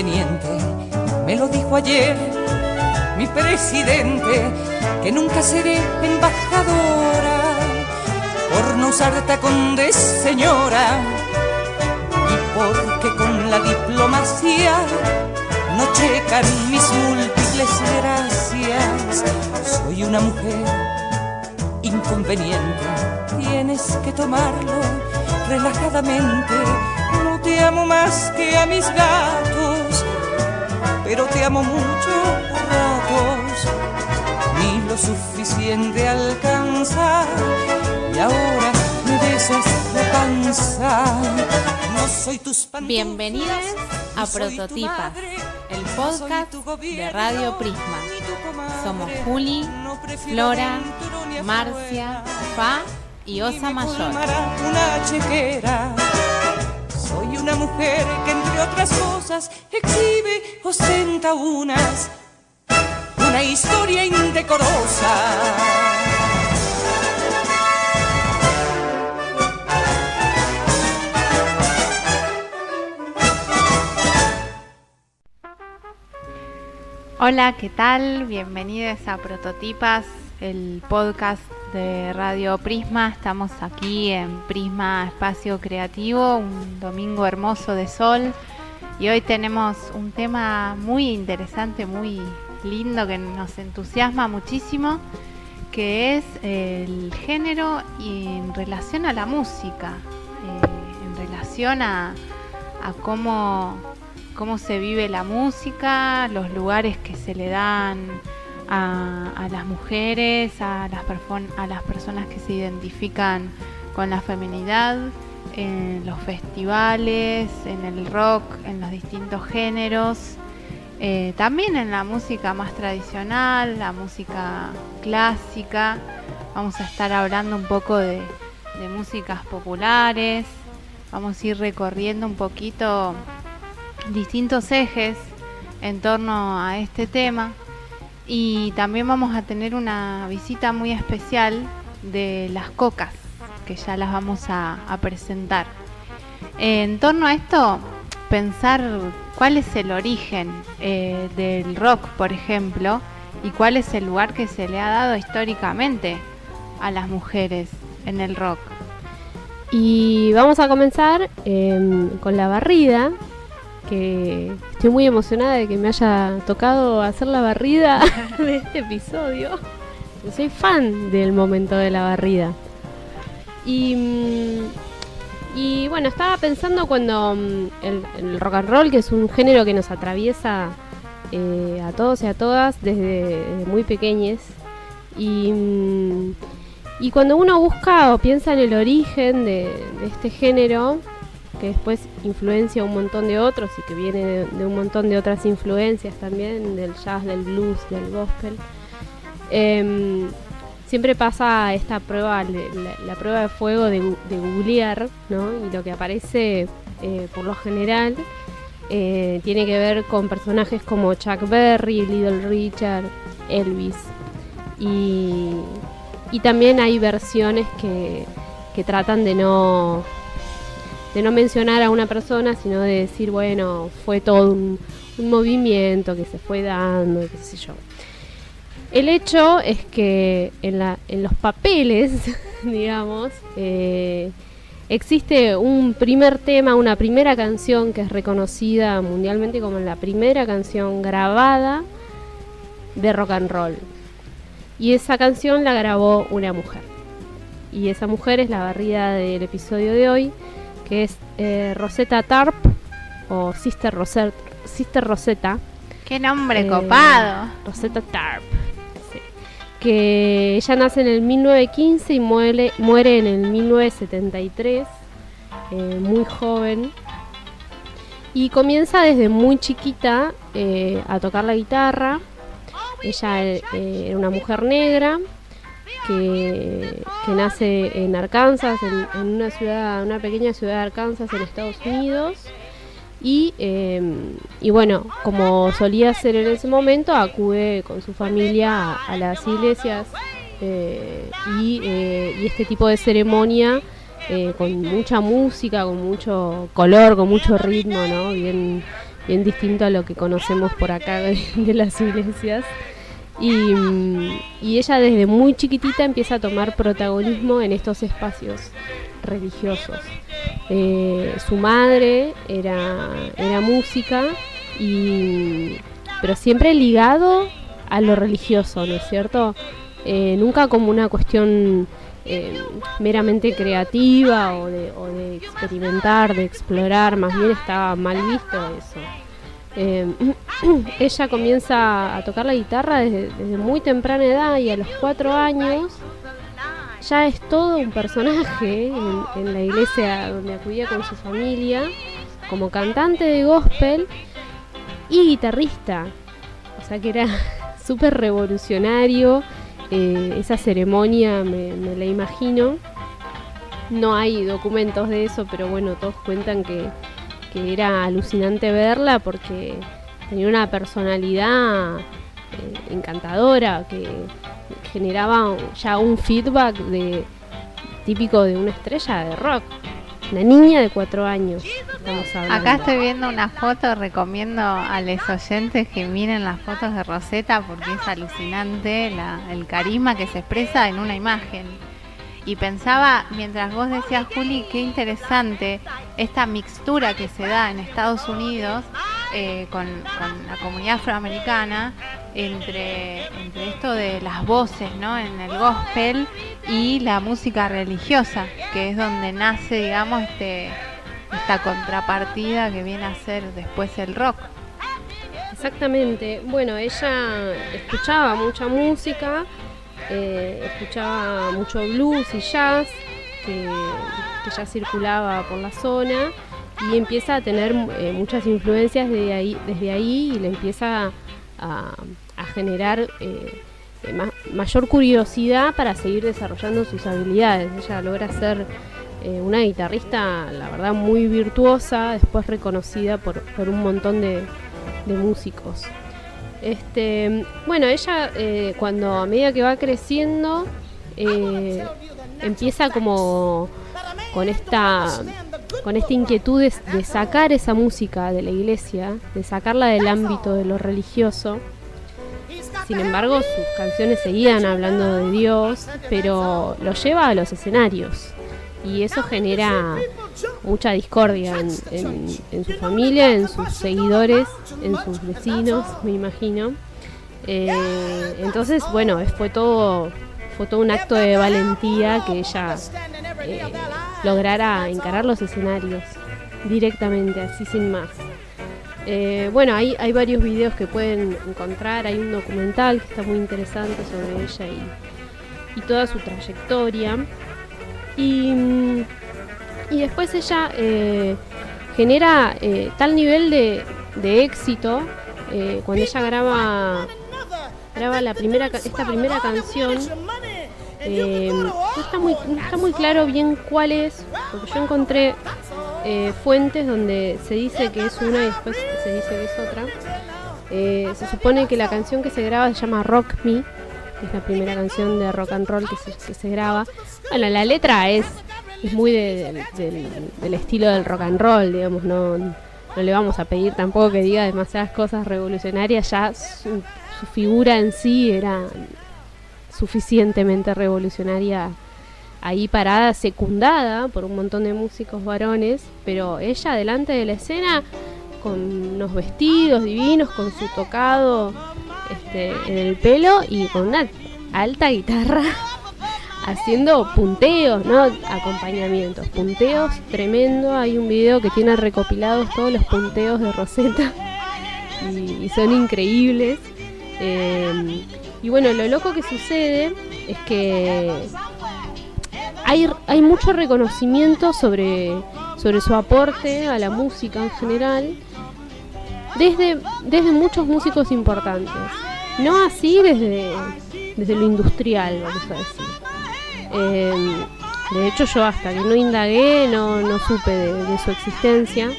inconveniente. Me lo dijo ayer mi presidente, que nunca seré embajadora por no usar tacón de señora, y porque con la diplomacia no checan mis múltiples gracias. Soy una mujer inconveniente, tienes que tomarlo relajadamente. No te amo más que a mis gatos, pero te amo mucho a ratos. Ni lo suficiente alcanza y ahora me besas la panza. No soy tus pantuflas. Bienvenidos a Prototipas, el podcast de Radio Prisma. Somos Juli, Flora, Marcia, Fa y Osa Mayor. Una chequera. Soy una mujer que entre otras cosas exhibe, ostenta una historia indecorosa. Hola, ¿qué tal? Bienvenidos a Prototipas, el podcast de Radio Prisma. Estamos aquí en Prisma Espacio Creativo, un domingo hermoso de sol, y hoy tenemos un tema muy interesante, muy lindo, que nos entusiasma muchísimo, que es el género en relación a la música, en relación a cómo se vive la música, los lugares que se le dan a las mujeres, a las personas que se identifican con la feminidad, en los festivales, en el rock, en los distintos géneros, también en la música más tradicional, la música clásica. Vamos a estar hablando un poco de músicas populares, vamos a ir recorriendo un poquito distintos ejes en torno a este tema, y también vamos a tener una visita muy especial de las cocas, que ya las vamos a presentar. En torno a esto, pensar cuál es el origen del rock, por ejemplo, y cuál es el lugar que se le ha dado históricamente a las mujeres en el rock. Y vamos a comenzar con la barrida, que estoy muy emocionada de que me haya tocado hacer la barrida de este episodio. Yo soy fan del momento de la barrida. Y bueno, estaba pensando cuando el rock and roll, que es un género que nos atraviesa a todos y a todas desde muy pequeñes, y cuando uno busca o piensa en el origen de este género, que después influencia un montón de otros y que viene de un montón de otras influencias también, del jazz, del blues, del gospel, siempre pasa esta prueba, la prueba de fuego de googlear, ¿no? Y lo que aparece por lo general tiene que ver con personajes como Chuck Berry, Little Richard, Elvis, y también hay versiones que tratan de no mencionar a una persona, sino de decir, bueno, fue todo un movimiento que se fue dando, qué sé yo. El hecho es que en los papeles, digamos, existe un primer tema, una primera canción que es reconocida mundialmente como la primera canción grabada de rock and roll. Y esa canción la grabó una mujer. Y esa mujer es la barrida del episodio de hoy, que es Rosetta Tharpe, o Sister Rosetta. ¡Qué nombre copado! Rosetta Tharpe, sí. Que ella nace en el 1915 y muere en el 1973, muy joven. Y comienza desde muy chiquita a tocar la guitarra. Ella era una mujer negra que nace en Arkansas, en una pequeña ciudad de Arkansas en Estados Unidos, y bueno, como solía ser en ese momento, acude con su familia a las iglesias y este tipo de ceremonia con mucha música, con mucho color, con mucho ritmo, ¿no? Bien bien distinto a lo que conocemos por acá de las iglesias. Y ella desde muy chiquitita empieza a tomar protagonismo en estos espacios religiosos. Su madre era música, pero siempre ligado a lo religioso, ¿no es cierto? Nunca como una cuestión meramente creativa o de experimentar, de explorar, más bien estaba mal visto eso. Ella comienza a tocar la guitarra desde muy temprana edad, y a los 4 años ya es todo un personaje en la iglesia donde acudía con su familia, como cantante de gospel y guitarrista. O sea que era súper revolucionario. Esa ceremonia me la imagino. No hay documentos de eso, pero bueno, todos cuentan que era alucinante verla porque tenía una personalidad encantadora que generaba ya un feedback típico de una estrella de rock. Una niña de 4 años, estamos hablando. Acá estoy viendo una foto, recomiendo a los oyentes que miren las fotos de Rosetta porque es alucinante el carisma que se expresa en una imagen. Y pensaba, mientras vos decías, Juli, qué interesante esta mixtura que se da en Estados Unidos con la comunidad afroamericana entre esto de las voces, ¿no?, en el gospel y la música religiosa, que es donde nace, digamos, esta contrapartida que viene a ser después el rock. Exactamente. Bueno, ella escuchaba mucha música, escuchaba mucho blues y jazz que ya circulaba por la zona, y empieza a tener muchas influencias desde ahí y le empieza a generar mayor curiosidad para seguir desarrollando sus habilidades. Ella logra ser una guitarrista, la verdad, muy virtuosa, después reconocida por un montón de músicos. Bueno, ella cuando a medida que va creciendo empieza como con esta inquietud de sacar esa música de la iglesia, de sacarla del ámbito de lo religioso. Sin embargo, sus canciones seguían hablando de Dios, pero lo lleva a los escenarios, y eso genera mucha discordia en su familia, en sus seguidores, en sus vecinos, me imagino. Entonces, bueno, fue todo un acto de valentía que ella lograra encarar los escenarios directamente, así sin más. Bueno, hay varios videos que pueden encontrar. Hay un documental que está muy interesante sobre ella y toda su trayectoria. Y después ella genera tal nivel de éxito cuando ella graba esta primera canción. No está muy claro bien cuál es, porque yo encontré fuentes donde se dice que es una y después se dice que es otra. Se supone que la canción que se graba se llama Rock Me, que es la primera canción de rock and roll que se graba. Bueno, la letra es muy del estilo del rock and roll, digamos, no le vamos a pedir tampoco que diga demasiadas cosas revolucionarias, ya su figura en sí era suficientemente revolucionaria ahí parada, secundada por un montón de músicos varones, pero ella delante de la escena con unos vestidos divinos, con su tocado en el pelo y con una alta guitarra haciendo punteos, no acompañamientos, punteos tremendo. Hay un video que tiene recopilados todos los punteos de Rosetta y son increíbles. Y bueno, lo loco que sucede es que hay mucho reconocimiento sobre su aporte a la música en general desde muchos músicos importantes, no así desde lo industrial, vamos a decir. De hecho, yo hasta que no indagué no supe de su existencia.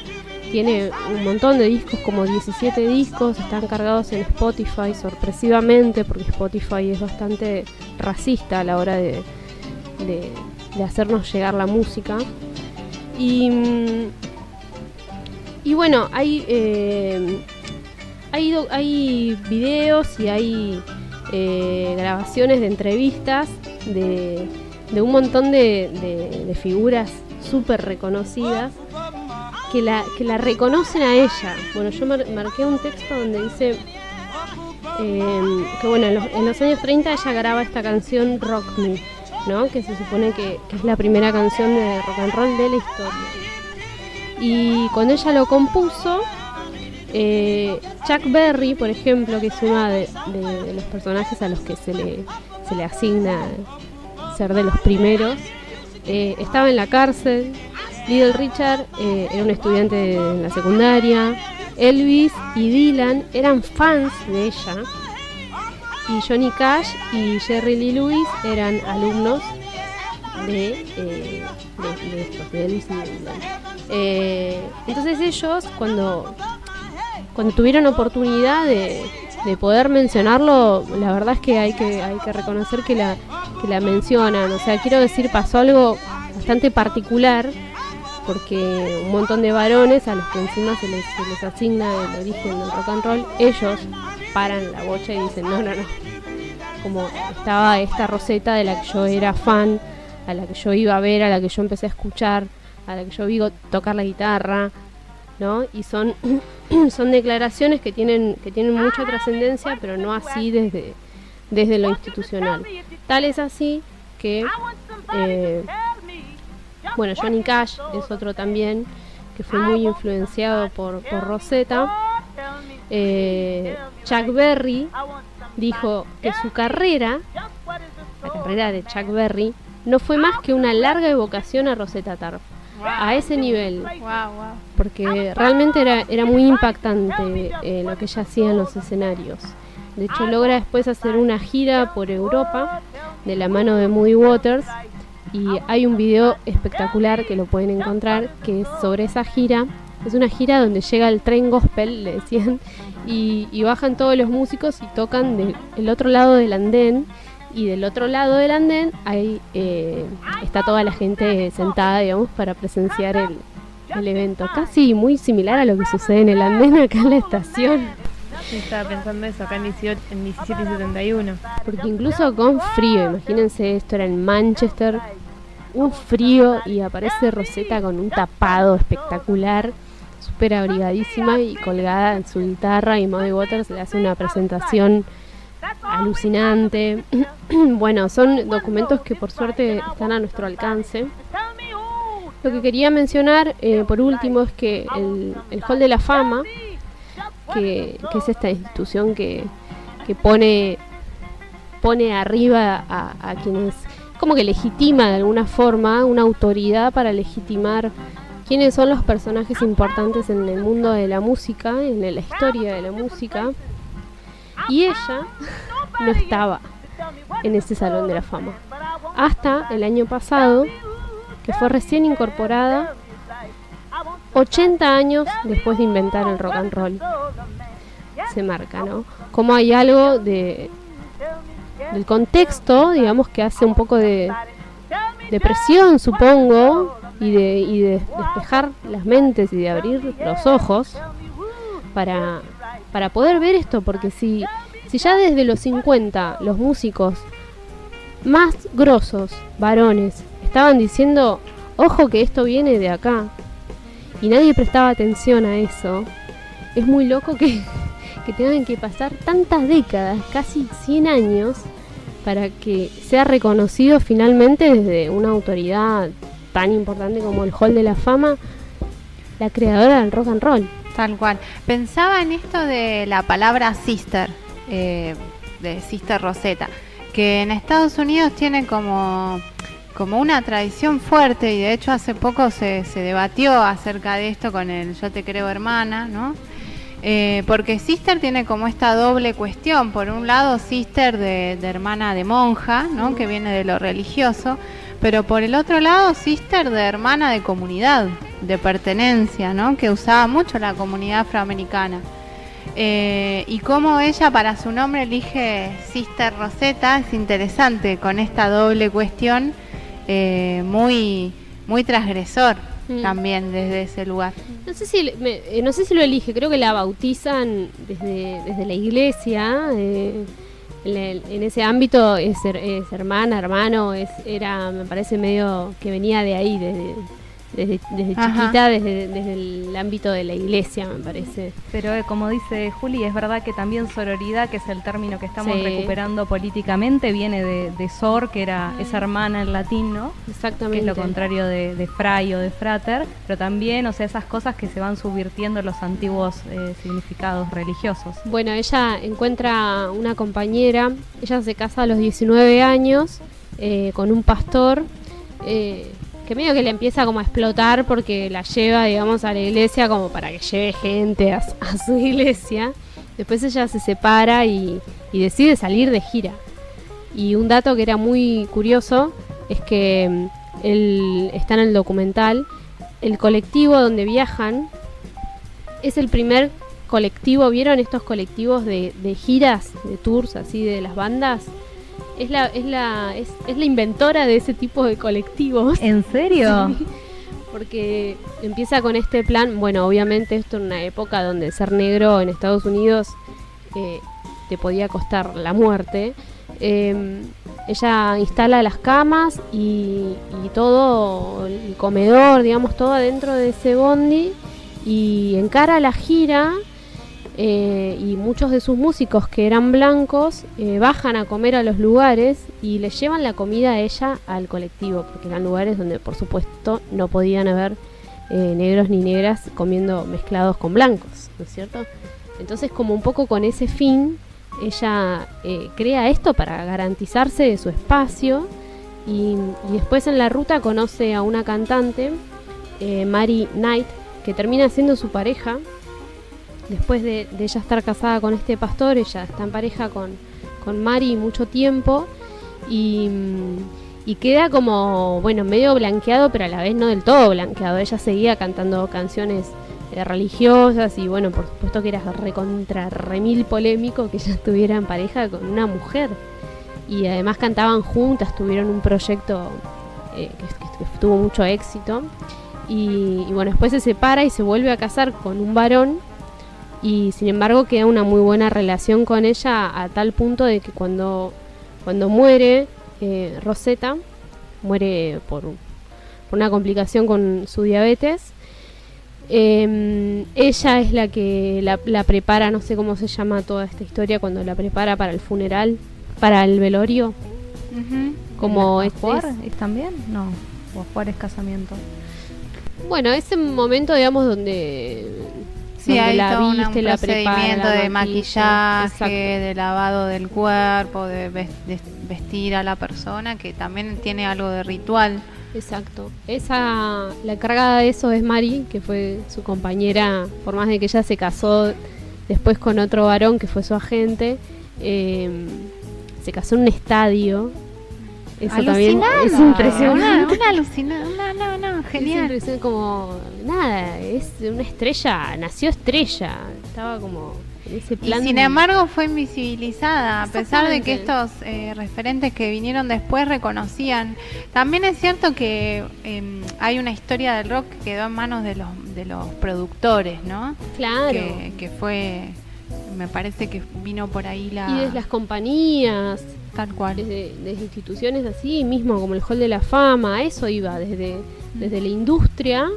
Tiene un montón de discos, como 17 discos, están cargados en Spotify, sorpresivamente, porque Spotify es bastante racista a la hora de hacernos llegar la música. Y Y bueno, hay videos y hay grabaciones de entrevistas de un montón de figuras súper reconocidas que la reconocen a ella. Bueno, yo marqué un texto donde dice que bueno, en los años 30 ella graba esta canción Rock Me, ¿no? Que se supone que es la primera canción de rock and roll de la historia. Y cuando ella lo compuso, Chuck Berry, por ejemplo, que es uno de los personajes a los que se le asigna ser de los primeros, estaba en la cárcel. Little Richard era un estudiante en la secundaria. Elvis y Dylan eran fans de ella. Y Johnny Cash y Jerry Lee Lewis eran alumnos de estos, de Elvis y Dylan. Entonces ellos, cuando tuvieron oportunidad de poder mencionarlo, la verdad es que hay que reconocer que la mencionan. O sea, quiero decir, pasó algo bastante particular, porque un montón de varones a los que encima se les asigna el origen del rock and roll, ellos paran la bocha y dicen no. Como estaba esta Rosetta de la que yo era fan, a la que yo iba a ver, a la que yo empecé a escuchar, a la que yo vi tocar la guitarra, ¿no? Y son declaraciones que tienen mucha trascendencia, pero no así desde lo institucional. Tal es así que bueno, Johnny Cash es otro también que fue muy influenciado por Rosetta. Chuck Berry dijo que su carrera, la carrera de Chuck Berry, no fue más que una larga evocación a Rosetta Tarp. A ese nivel. Porque realmente era muy impactante lo que ella hacía en los escenarios. De hecho, logra después hacer una gira por Europa de la mano de Muddy Waters. Y hay un video espectacular que lo pueden encontrar, que es sobre esa gira. Es una gira donde llega el tren gospel, le decían, y bajan todos los músicos y tocan del otro lado del andén. Y del otro lado del andén ahí está toda la gente sentada, digamos, para presenciar el evento. Casi muy similar a lo que sucede en el andén acá en la estación. Estaba pensando eso acá en 1771. Porque incluso con frío, imagínense, esto era en Manchester, un frío, y aparece Rosetta con un tapado espectacular, súper abrigadísima y colgada en su guitarra, y Muddy Waters le hace una presentación alucinante. Bueno, son documentos que por suerte están a nuestro alcance. Lo que quería mencionar por último es que el Hall de la Fama, que es esta institución que pone arriba a quienes, como que legitima de alguna forma, una autoridad para legitimar quiénes son los personajes importantes en el mundo de la música, en la historia de la música. Y ella no estaba en ese Salón de la Fama hasta el año pasado, que fue recién incorporada 80 años después de inventar el rock and roll. Se marca, ¿no? Como hay algo del contexto, digamos, que hace un poco de presión, supongo, y de despejar las mentes y de abrir los ojos para poder ver esto, porque si ya desde los 50 los músicos más grosos, varones, estaban diciendo, ojo que esto viene de acá, y nadie prestaba atención a eso, es muy loco que tengan que pasar tantas décadas, casi 100 años, para que sea reconocido finalmente desde una autoridad tan importante como el Hall de la Fama, la creadora del rock and roll. Tal cual. Pensaba en esto de la palabra sister, de Sister Rosetta, que en Estados Unidos tiene como una tradición fuerte, y de hecho hace poco se debatió acerca de esto con el Yo te creo hermana, ¿no? Porque sister tiene como esta doble cuestión. Por un lado, sister de hermana de monja, ¿no? Que viene de lo religioso, pero por el otro lado, sister de hermana de comunidad, de pertenencia, ¿no? Que usaba mucho la comunidad afroamericana. Y cómo ella para su nombre elige Sister Rosetta, es interesante, con esta doble cuestión, muy, muy transgresor. también desde ese lugar. No sé si lo elige, creo que la bautizan desde la iglesia. En ese ámbito es hermana, hermano, me parece medio que venía de ahí, desde chiquita, desde el ámbito de la iglesia, me parece. Pero como dice Juli, es verdad que también sororidad, que es el término que estamos recuperando políticamente, viene de sor, que era esa hermana en latín, ¿no? Exactamente. Que es lo contrario de fray o de frater, pero también, o sea, esas cosas que se van subvirtiendo en los antiguos significados religiosos. Bueno, ella encuentra una compañera, ella se casa a los 19 años con un pastor, que medio que le empieza como a explotar porque la lleva, digamos, a la iglesia como para que lleve gente a su iglesia. Después ella se separa y decide salir de gira. Y un dato que era muy curioso es que está en el documental, el colectivo donde viajan es el primer colectivo. ¿Vieron estos colectivos de giras, de tours así de las bandas? Es la inventora de ese tipo de colectivos. ¿En serio? Sí, porque empieza con este plan. Bueno, obviamente esto en una época donde ser negro en Estados Unidos te podía costar la muerte. Ella instala las camas y todo el comedor, digamos, todo adentro de ese bondi, y encara la gira. Y muchos de sus músicos que eran blancos bajan a comer a los lugares y le llevan la comida a ella al colectivo, porque eran lugares donde por supuesto no podían haber negros ni negras comiendo mezclados con blancos, ¿no es cierto? Entonces, como un poco con ese fin, ella crea esto para garantizarse de su espacio, y después en la ruta conoce a una cantante, Mary Knight, que termina siendo su pareja. Después de ella estar casada con este pastor, ella está en pareja con Mari mucho tiempo, y queda como, bueno, medio blanqueado, pero a la vez no del todo blanqueado. Ella seguía cantando canciones religiosas, y bueno, por supuesto que era remil polémico que ella estuviera en pareja con una mujer. Y además cantaban juntas, tuvieron un proyecto que tuvo mucho éxito. Y bueno, después se separa y se vuelve a casar con un varón. Y sin embargo queda una muy buena relación con ella, a tal punto de que cuando muere Rosetta, muere por una complicación con su diabetes, ella es la que la prepara, no sé cómo se llama toda esta historia, cuando la prepara para el funeral, para el velorio. Como ¿Es también? No, Guajuar es casamiento. Bueno, ese momento, digamos, donde... Sí, hay la todo viste, un la procedimiento prepara, de maquillaje, exacto, de lavado del cuerpo, de vestir a la persona, que también tiene algo de ritual. Exacto. La encargada de eso es Mari, que fue su compañera, por más de que ella se casó después con otro varón que fue su agente. Se casó en un estadio. Eso también es impresionante. Una alucinante. Genial. Es como, nada, es una estrella, nació estrella. Estaba como en ese plan. Y sin embargo fue invisibilizada, a pesar de que estos referentes que vinieron después reconocían. También es cierto que hay una historia del rock que quedó en manos de los productores, ¿no? Claro. Que fue, me parece que vino por ahí y desde las compañías. Tal cual. Desde instituciones así mismo, como el Hall de la Fama, eso iba desde la industria,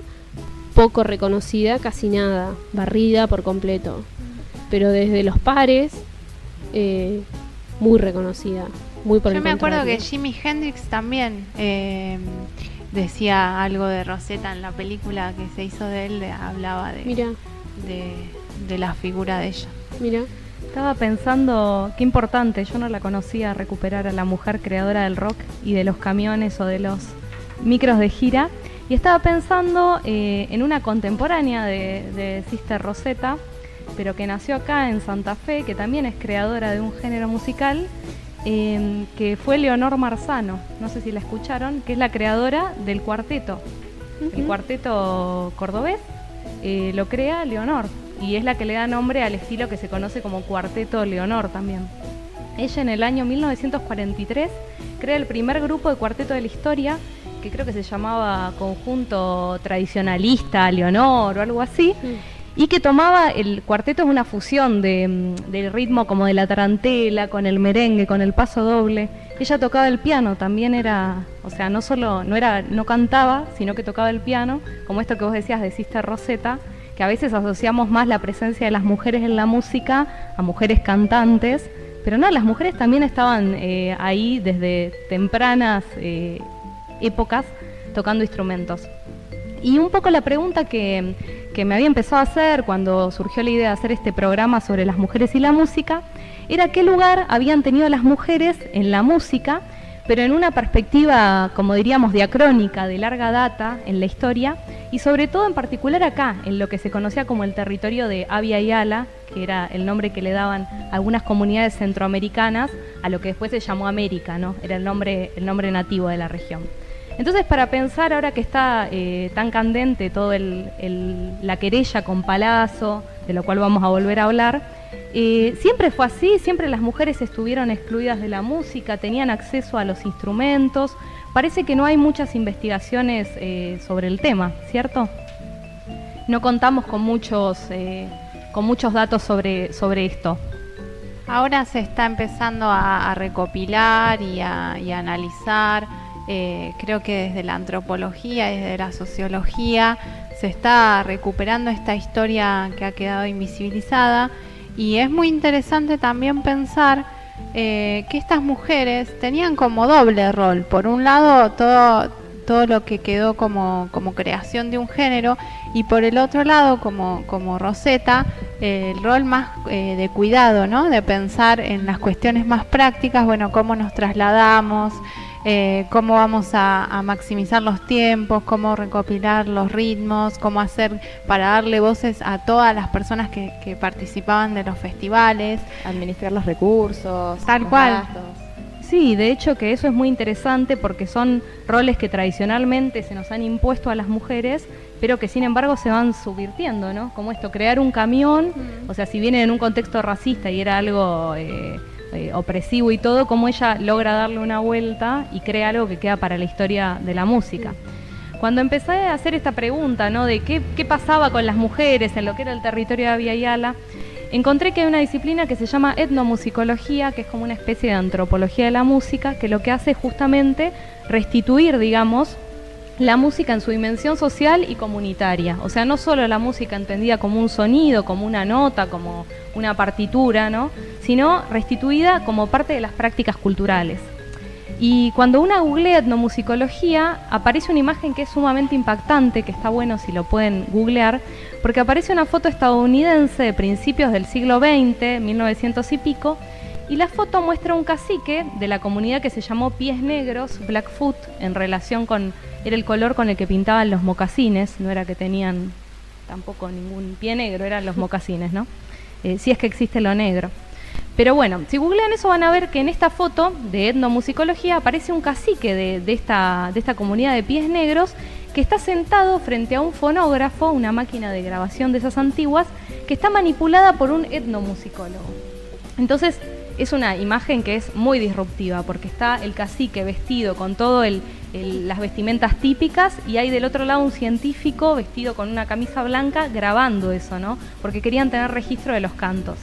poco reconocida, casi nada, barrida por completo. Pero desde los pares, muy reconocida, muy por el contrario. Yo me acuerdo que Jimi Hendrix también decía algo de Rosetta en la película que se hizo de él, hablaba de la figura de ella. Mira. Estaba pensando, qué importante, yo no la conocía, recuperar a la mujer creadora del rock y de los camiones o de los micros de gira. Y estaba pensando en una contemporánea de Sister Rosetta, pero que nació acá en Santa Fe, que también es creadora de un género musical, que fue Leonor Marzano. No sé si la escucharon, que es la creadora del cuarteto. El cuarteto cordobés lo crea Leonor. Y es la que le da nombre al estilo que se conoce como Cuarteto Leonor también. Ella en el año 1943 crea el primer grupo de cuarteto de la historia, que creo que se llamaba Conjunto Tradicionalista Leonor o algo así, y que tomaba, el cuarteto es una fusión del ritmo como de la tarantela, con el merengue, con el paso doble. Ella tocaba el piano, también era, o sea, no cantaba, sino que tocaba el piano, como esto que vos decías de Sister Rosetta, que a veces asociamos más la presencia de las mujeres en la música a mujeres cantantes, pero no, las mujeres también estaban ahí desde tempranas épocas tocando instrumentos. Y un poco la pregunta que me había empezado a hacer cuando surgió la idea de hacer este programa sobre las mujeres y la música, era qué lugar habían tenido las mujeres en la música, pero en una perspectiva, como diríamos, diacrónica, de larga data en la historia, y sobre todo en particular acá, en lo que se conocía como el territorio de Abya Yala, que era el nombre que le daban algunas comunidades centroamericanas a lo que después se llamó América, ¿no? Era el nombre nativo de la región. Entonces, para pensar ahora que está tan candente todo la querella con Palazzo, de lo cual vamos a volver a hablar, siempre fue así, siempre las mujeres estuvieron excluidas de la música, tenían acceso a los instrumentos. Parece que no hay muchas investigaciones sobre el tema, ¿cierto? No contamos con muchos datos sobre esto. Ahora se está empezando a recopilar y a analizar. Creo que desde la antropología y desde la sociología se está recuperando esta historia que ha quedado invisibilizada, y es muy interesante también pensar que estas mujeres tenían como doble rol. Por un lado, todo lo que quedó como creación de un género, y por el otro lado, como Rosetta, el rol más de cuidado, ¿no? De pensar en las cuestiones más prácticas, bueno, cómo nos trasladamos, cómo vamos a maximizar los tiempos, cómo recopilar los ritmos, cómo hacer para darle voces a todas las personas que participaban de los festivales. Administrar los recursos. Tal los cual. gastos. Sí, de hecho que eso es muy interesante porque son roles que tradicionalmente se nos han impuesto a las mujeres, pero que sin embargo se van subvirtiendo, ¿no? Como esto, crear un camión, o sea, si viene en un contexto racista y era algo opresivo y todo, como ella logra darle una vuelta y crea algo que queda para la historia de la música. Cuando empecé a hacer esta pregunta, ¿no? De qué pasaba con las mujeres en lo que era el territorio de Abya Yala, encontré que hay una disciplina que se llama etnomusicología, que es como una especie de antropología de la música, que lo que hace es justamente restituir, digamos, la música en su dimensión social y comunitaria. O sea, no solo la música entendida como un sonido, como una nota, como una partitura, ¿no? Sino restituida como parte de las prácticas culturales. Y cuando uno googlea etnomusicología, aparece una imagen que es sumamente impactante, que está bueno si lo pueden googlear, porque aparece una foto estadounidense de principios del siglo XX, 1900 y pico, y la foto muestra un cacique de la comunidad que se llamó Pies Negros, Blackfoot, en relación con, era el color con el que pintaban los mocasines, no era que tenían tampoco ningún pie negro, eran los mocasines, ¿no? Si es que existe lo negro. Pero bueno, si googlean eso van a ver que en esta foto de etnomusicología aparece un cacique de esta comunidad de Pies Negros que está sentado frente a un fonógrafo, una máquina de grabación de esas antiguas, que está manipulada por un etnomusicólogo. Entonces es una imagen que es muy disruptiva porque está el cacique vestido con todo las vestimentas típicas y hay del otro lado un científico vestido con una camisa blanca grabando eso, ¿no? Porque querían tener registro de los cantos.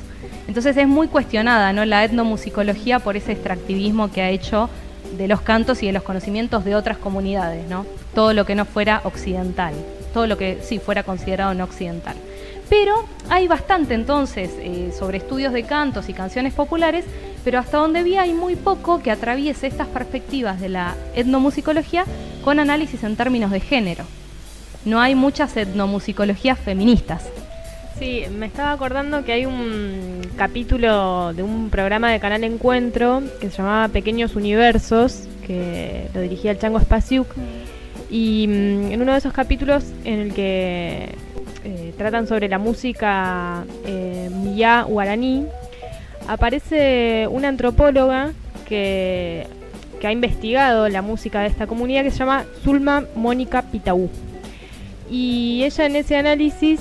Entonces es muy cuestionada, ¿no? La etnomusicología por ese extractivismo que ha hecho de los cantos y de los conocimientos de otras comunidades, ¿no? Todo lo que no fuera occidental, todo lo que sí fuera considerado no occidental. Pero hay bastante entonces sobre estudios de cantos y canciones populares, pero hasta donde vi hay muy poco que atraviese estas perspectivas de la etnomusicología con análisis en términos de género. No hay muchas etnomusicologías feministas. Sí, me estaba acordando que hay un capítulo de un programa de Canal Encuentro que se llamaba Pequeños Universos, que lo dirigía el Chango Spasiuk, y en uno de esos capítulos en el que tratan sobre la música miyá guaraní, aparece una antropóloga que ha investigado la música de esta comunidad que se llama Zulma Mónica Pitaú. Y ella en ese análisis,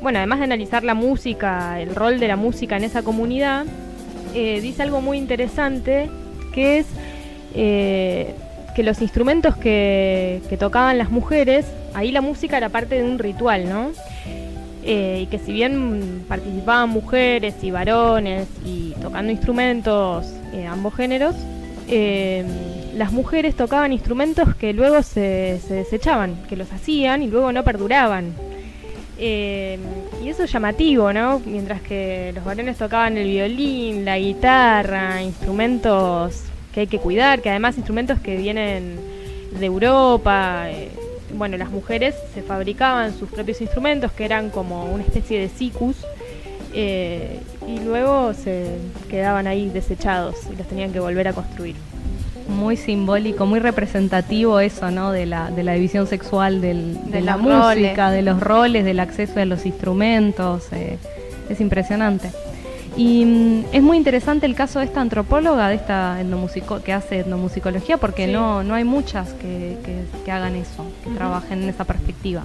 bueno, además de analizar la música, el rol de la música en esa comunidad, dice algo muy interesante, que es que los instrumentos que tocaban las mujeres, ahí la música era parte de un ritual, ¿no? Y que si bien participaban mujeres y varones y tocando instrumentos, ambos géneros, las mujeres tocaban instrumentos que luego se desechaban, que los hacían y luego no perduraban. Y eso es llamativo, ¿no? Mientras que los varones tocaban el violín, la guitarra, instrumentos que hay que cuidar, que además instrumentos que vienen de Europa. Bueno, las mujeres se fabricaban sus propios instrumentos, que eran como una especie de sikus, y luego se quedaban ahí desechados y los tenían que volver a construir. Muy simbólico, muy representativo eso, ¿no? De la división sexual de la música, de los roles, del acceso a los instrumentos. Es impresionante. Y es muy interesante el caso de esta antropóloga, de esta que hace etnomusicología, porque sí, no hay muchas que hagan eso, que trabajen en esa perspectiva.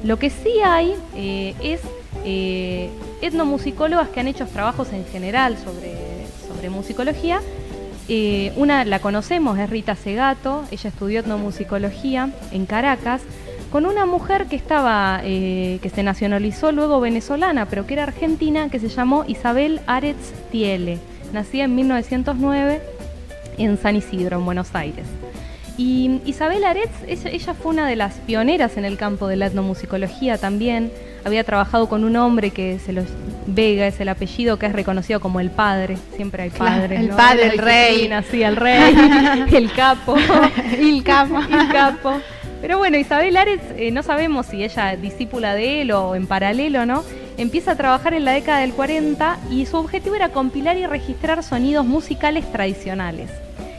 Lo que sí hay es etnomusicólogas que han hecho trabajos en general sobre musicología. Una la conocemos, es Rita Segato. Ella estudió etnomusicología en Caracas con una mujer que que se nacionalizó luego venezolana, pero que era argentina, que se llamó Isabel Aretz Tiele, nacida en 1909 en San Isidro, en Buenos Aires. Y Isabel Aretz, ella fue una de las pioneras en el campo de la etnomusicología también. Había trabajado con un hombre que Vega es el apellido, que es reconocido como el padre. Siempre hay padres, el ¿no? padre, el rey. Sí, el rey, el capo. El capo. Pero bueno, Isabel Aretz, no sabemos si ella es discípula de él o en paralelo, ¿no? Empieza a trabajar en la década del 40 y su objetivo era compilar y registrar sonidos musicales tradicionales.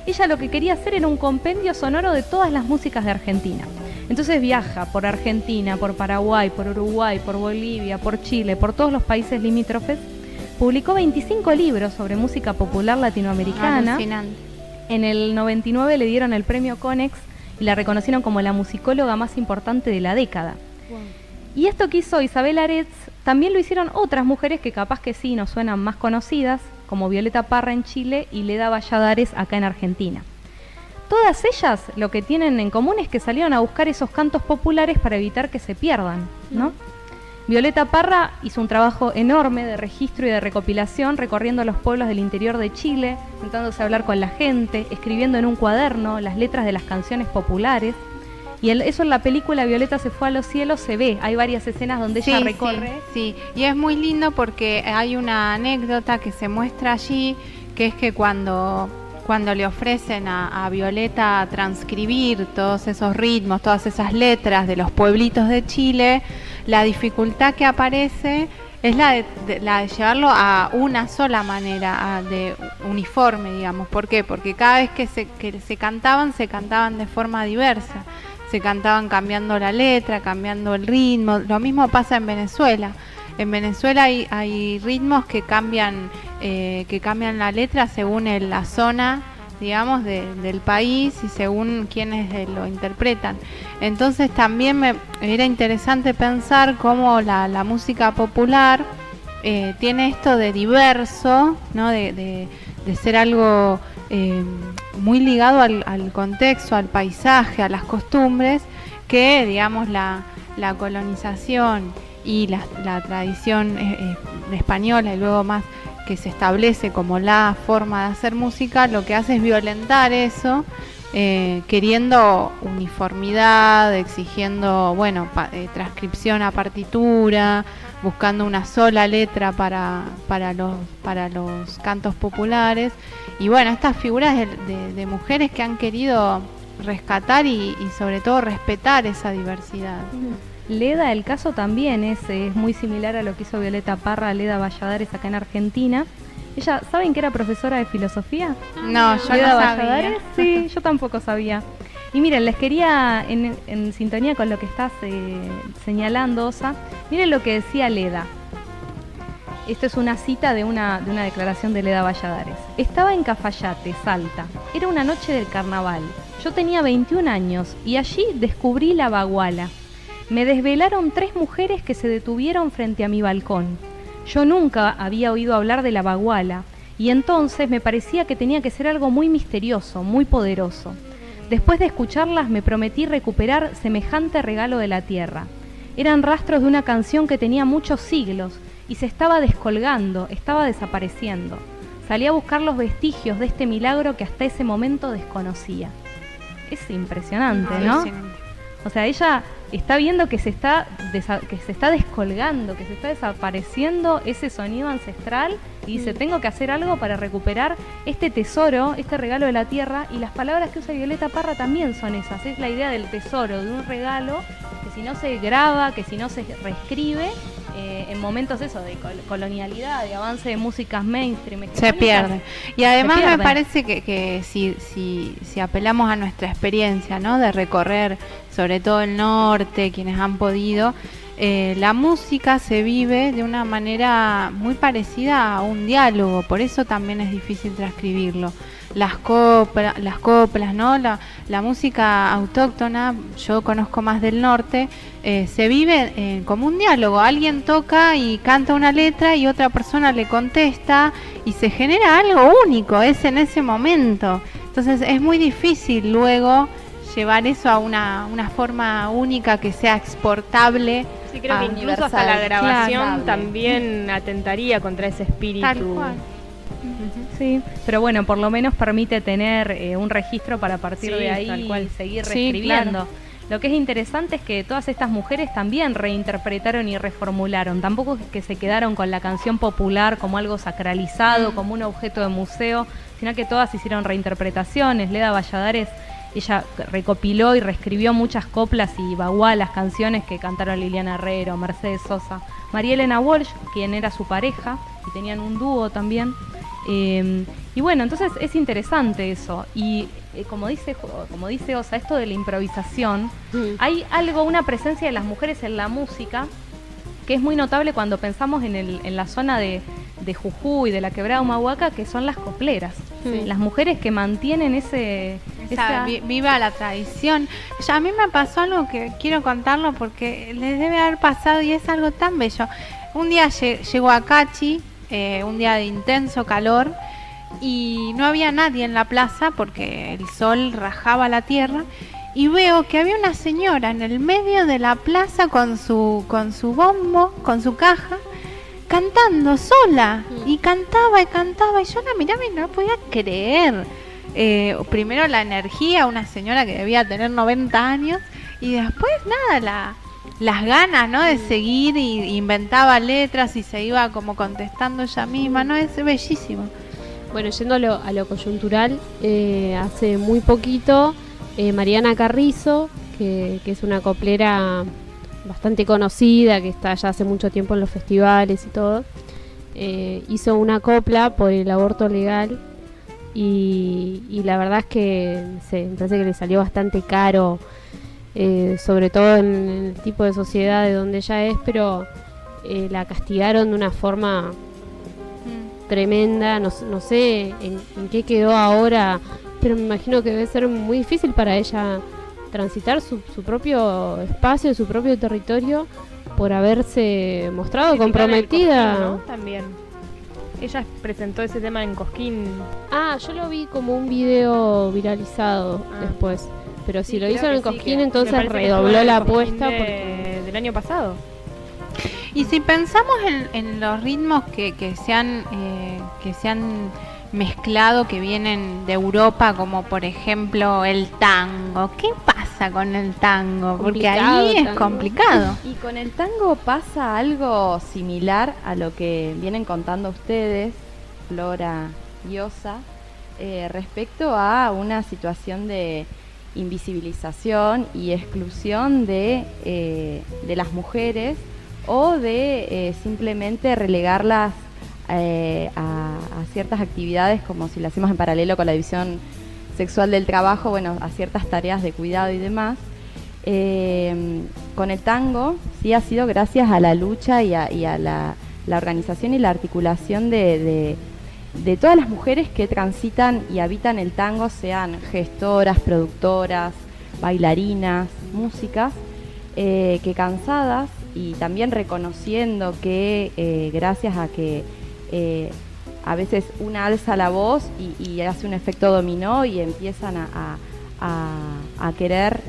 Ella lo que quería hacer era un compendio sonoro de todas las músicas de Argentina. Entonces viaja por Argentina, por Paraguay, por Uruguay, por Bolivia, por Chile, por todos los países limítrofes. Publicó 25 libros sobre música popular latinoamericana. Alucinante. En el 99 le dieron el premio Conex y la reconocieron como la musicóloga más importante de la década. Wow. Y esto que hizo Isabel Aretz también lo hicieron otras mujeres que capaz que sí nos suenan más conocidas, como Violeta Parra en Chile y Leda Valladares acá en Argentina. Todas ellas lo que tienen en común es que salieron a buscar esos cantos populares para evitar que se pierdan, ¿no? Violeta Parra hizo un trabajo enorme de registro y de recopilación, recorriendo los pueblos del interior de Chile, sentándose a hablar con la gente, escribiendo en un cuaderno las letras de las canciones populares. Y eso en la película Violeta se fue a los cielos se ve, hay varias escenas donde ella recorre. Sí, y es muy lindo porque hay una anécdota que se muestra allí, que es que cuando le ofrecen a Violeta transcribir todos esos ritmos, todas esas letras de los pueblitos de Chile, la dificultad que aparece es la de llevarlo a una sola manera, de uniforme, digamos. ¿Por qué? Porque cada vez que se cantaban de forma diversa. Se cantaban cambiando la letra, cambiando el ritmo. Lo mismo pasa en Venezuela. En Venezuela hay ritmos que cambian la letra según la zona, digamos, del país y según quienes lo interpretan. Entonces también era interesante pensar cómo la música popular tiene esto de diverso, ¿no? De ser algo muy ligado al contexto, al paisaje, a las costumbres, que, digamos, la colonización y la tradición española y luego más que se establece como la forma de hacer música, lo que hace es violentar eso, queriendo uniformidad, exigiendo, bueno, transcripción a partitura, buscando una sola letra para los cantos populares. Y bueno, estas figuras de mujeres que han querido rescatar y sobre todo respetar esa diversidad. Leda, el caso también es muy similar a lo que hizo Violeta Parra, Leda Valladares acá en Argentina. Ella, ¿saben que era profesora de filosofía? No, yo Leda no Valladares, sabía. Sí, yo tampoco sabía. Y miren, les quería, en sintonía con lo que estás señalando, Osa, miren lo que decía Leda. Esto es una cita de una declaración de Leda Valladares. Estaba en Cafayate, Salta. Era una noche del carnaval. Yo tenía 21 años y allí descubrí la baguala. Me desvelaron 3 mujeres que se detuvieron frente a mi balcón. Yo nunca había oído hablar de la baguala y entonces me parecía que tenía que ser algo muy misterioso, muy poderoso. Después de escucharlas me prometí recuperar semejante regalo de la tierra. Eran rastros de una canción que tenía muchos siglos y se estaba descolgando, estaba desapareciendo. Salí a buscar los vestigios de este milagro que hasta ese momento desconocía. Es impresionante, ¿no? O sea, ella está viendo que se está descolgando, que se está desapareciendo ese sonido ancestral y dice, tengo que hacer algo para recuperar este tesoro, este regalo de la tierra. Y las palabras que usa Violeta Parra también son esas. Es la idea del tesoro, de un regalo que si no se graba, que si no se reescribe, en momentos de colonialidad, de avance de músicas mainstream, se pierde. Y además me parece que si apelamos a nuestra experiencia, ¿no?, de recorrer sobre todo el norte, quienes han podido, la música se vive de una manera muy parecida a un diálogo, por eso también es difícil transcribirlo. Las coplas, ¿no? La música autóctona, yo conozco más del norte, se vive como un diálogo. Alguien toca y canta una letra y otra persona le contesta y se genera algo único, es en ese momento. Entonces es muy difícil luego llevar eso a una forma única que sea exportable. Sí, creo que incluso hasta la grabación también atentaría contra ese espíritu. Tal cual. Sí, pero bueno, por lo menos permite tener un registro para partir de ahí y seguir reescribiendo. Claro. Lo que es interesante es que todas estas mujeres también reinterpretaron y reformularon. Tampoco es que se quedaron con la canción popular como algo sacralizado, como un objeto de museo, sino que todas hicieron reinterpretaciones. Leda Valladares, ella recopiló y reescribió muchas coplas y bagualas, canciones que cantaron Liliana Herrero, Mercedes Sosa, María Elena Walsh, quien era su pareja, y tenían un dúo también. Y bueno, entonces es interesante eso. Y como dice Osa, esto de la improvisación, hay algo, una presencia de las mujeres en la música que es muy notable cuando pensamos en la zona de Jujuy, de la Quebrada Humahuaca, que son las copleras. Las mujeres que mantienen viva la tradición. Ya a mí me pasó algo que quiero contarlo porque les debe haber pasado y es algo tan bello. Un día llegó a Cachi, un día de intenso calor, y no había nadie en la plaza porque el sol rajaba la tierra, y veo que había una señora en el medio de la plaza con su bombo, con su caja, cantando sola, y cantaba, y yo la miraba y no podía creer. Primero la energía, una señora que debía tener 90 años, y después nada, las ganas, ¿no?, de seguir, y inventaba letras y se iba como contestando ella misma, ¿no? Es bellísimo. Bueno, yendo a lo coyuntural, hace muy poquito Mariana Carrizo, que es una coplera bastante conocida, que está ya hace mucho tiempo en los festivales y todo, hizo una copla por el aborto legal, y la verdad es que me parece que le salió bastante caro, sobre todo en el tipo de sociedad de donde ella es, pero la castigaron de una forma tremenda. No sé en qué quedó ahora, pero me imagino que debe ser muy difícil para ella transitar su propio espacio, su propio territorio, por haberse mostrado comprometida. Cosquín, ¿no? También ella presentó ese tema en Cosquín. Yo lo vi como un video viralizado después, pero si lo hizo en el Cosquín, entonces redobló la apuesta del año pasado. Y si pensamos en los ritmos que se han mezclado, que vienen de Europa, como por ejemplo el tango, ¿qué pasa con el tango? Porque ahí es complicado. Y con el tango pasa algo similar a lo que vienen contando ustedes, Flora y Osa, respecto a una situación de invisibilización y exclusión de las mujeres, o de simplemente relegarlas a ciertas actividades, como si lo hacemos en paralelo con la división sexual del trabajo, bueno, a ciertas tareas de cuidado y demás. Con el tango sí ha sido gracias a la lucha y a la organización y la articulación de todas las mujeres que transitan y habitan el tango, sean gestoras, productoras, bailarinas, músicas, que cansadas y también reconociendo que gracias a que a veces una alza la voz y hace un efecto dominó y empiezan a a querer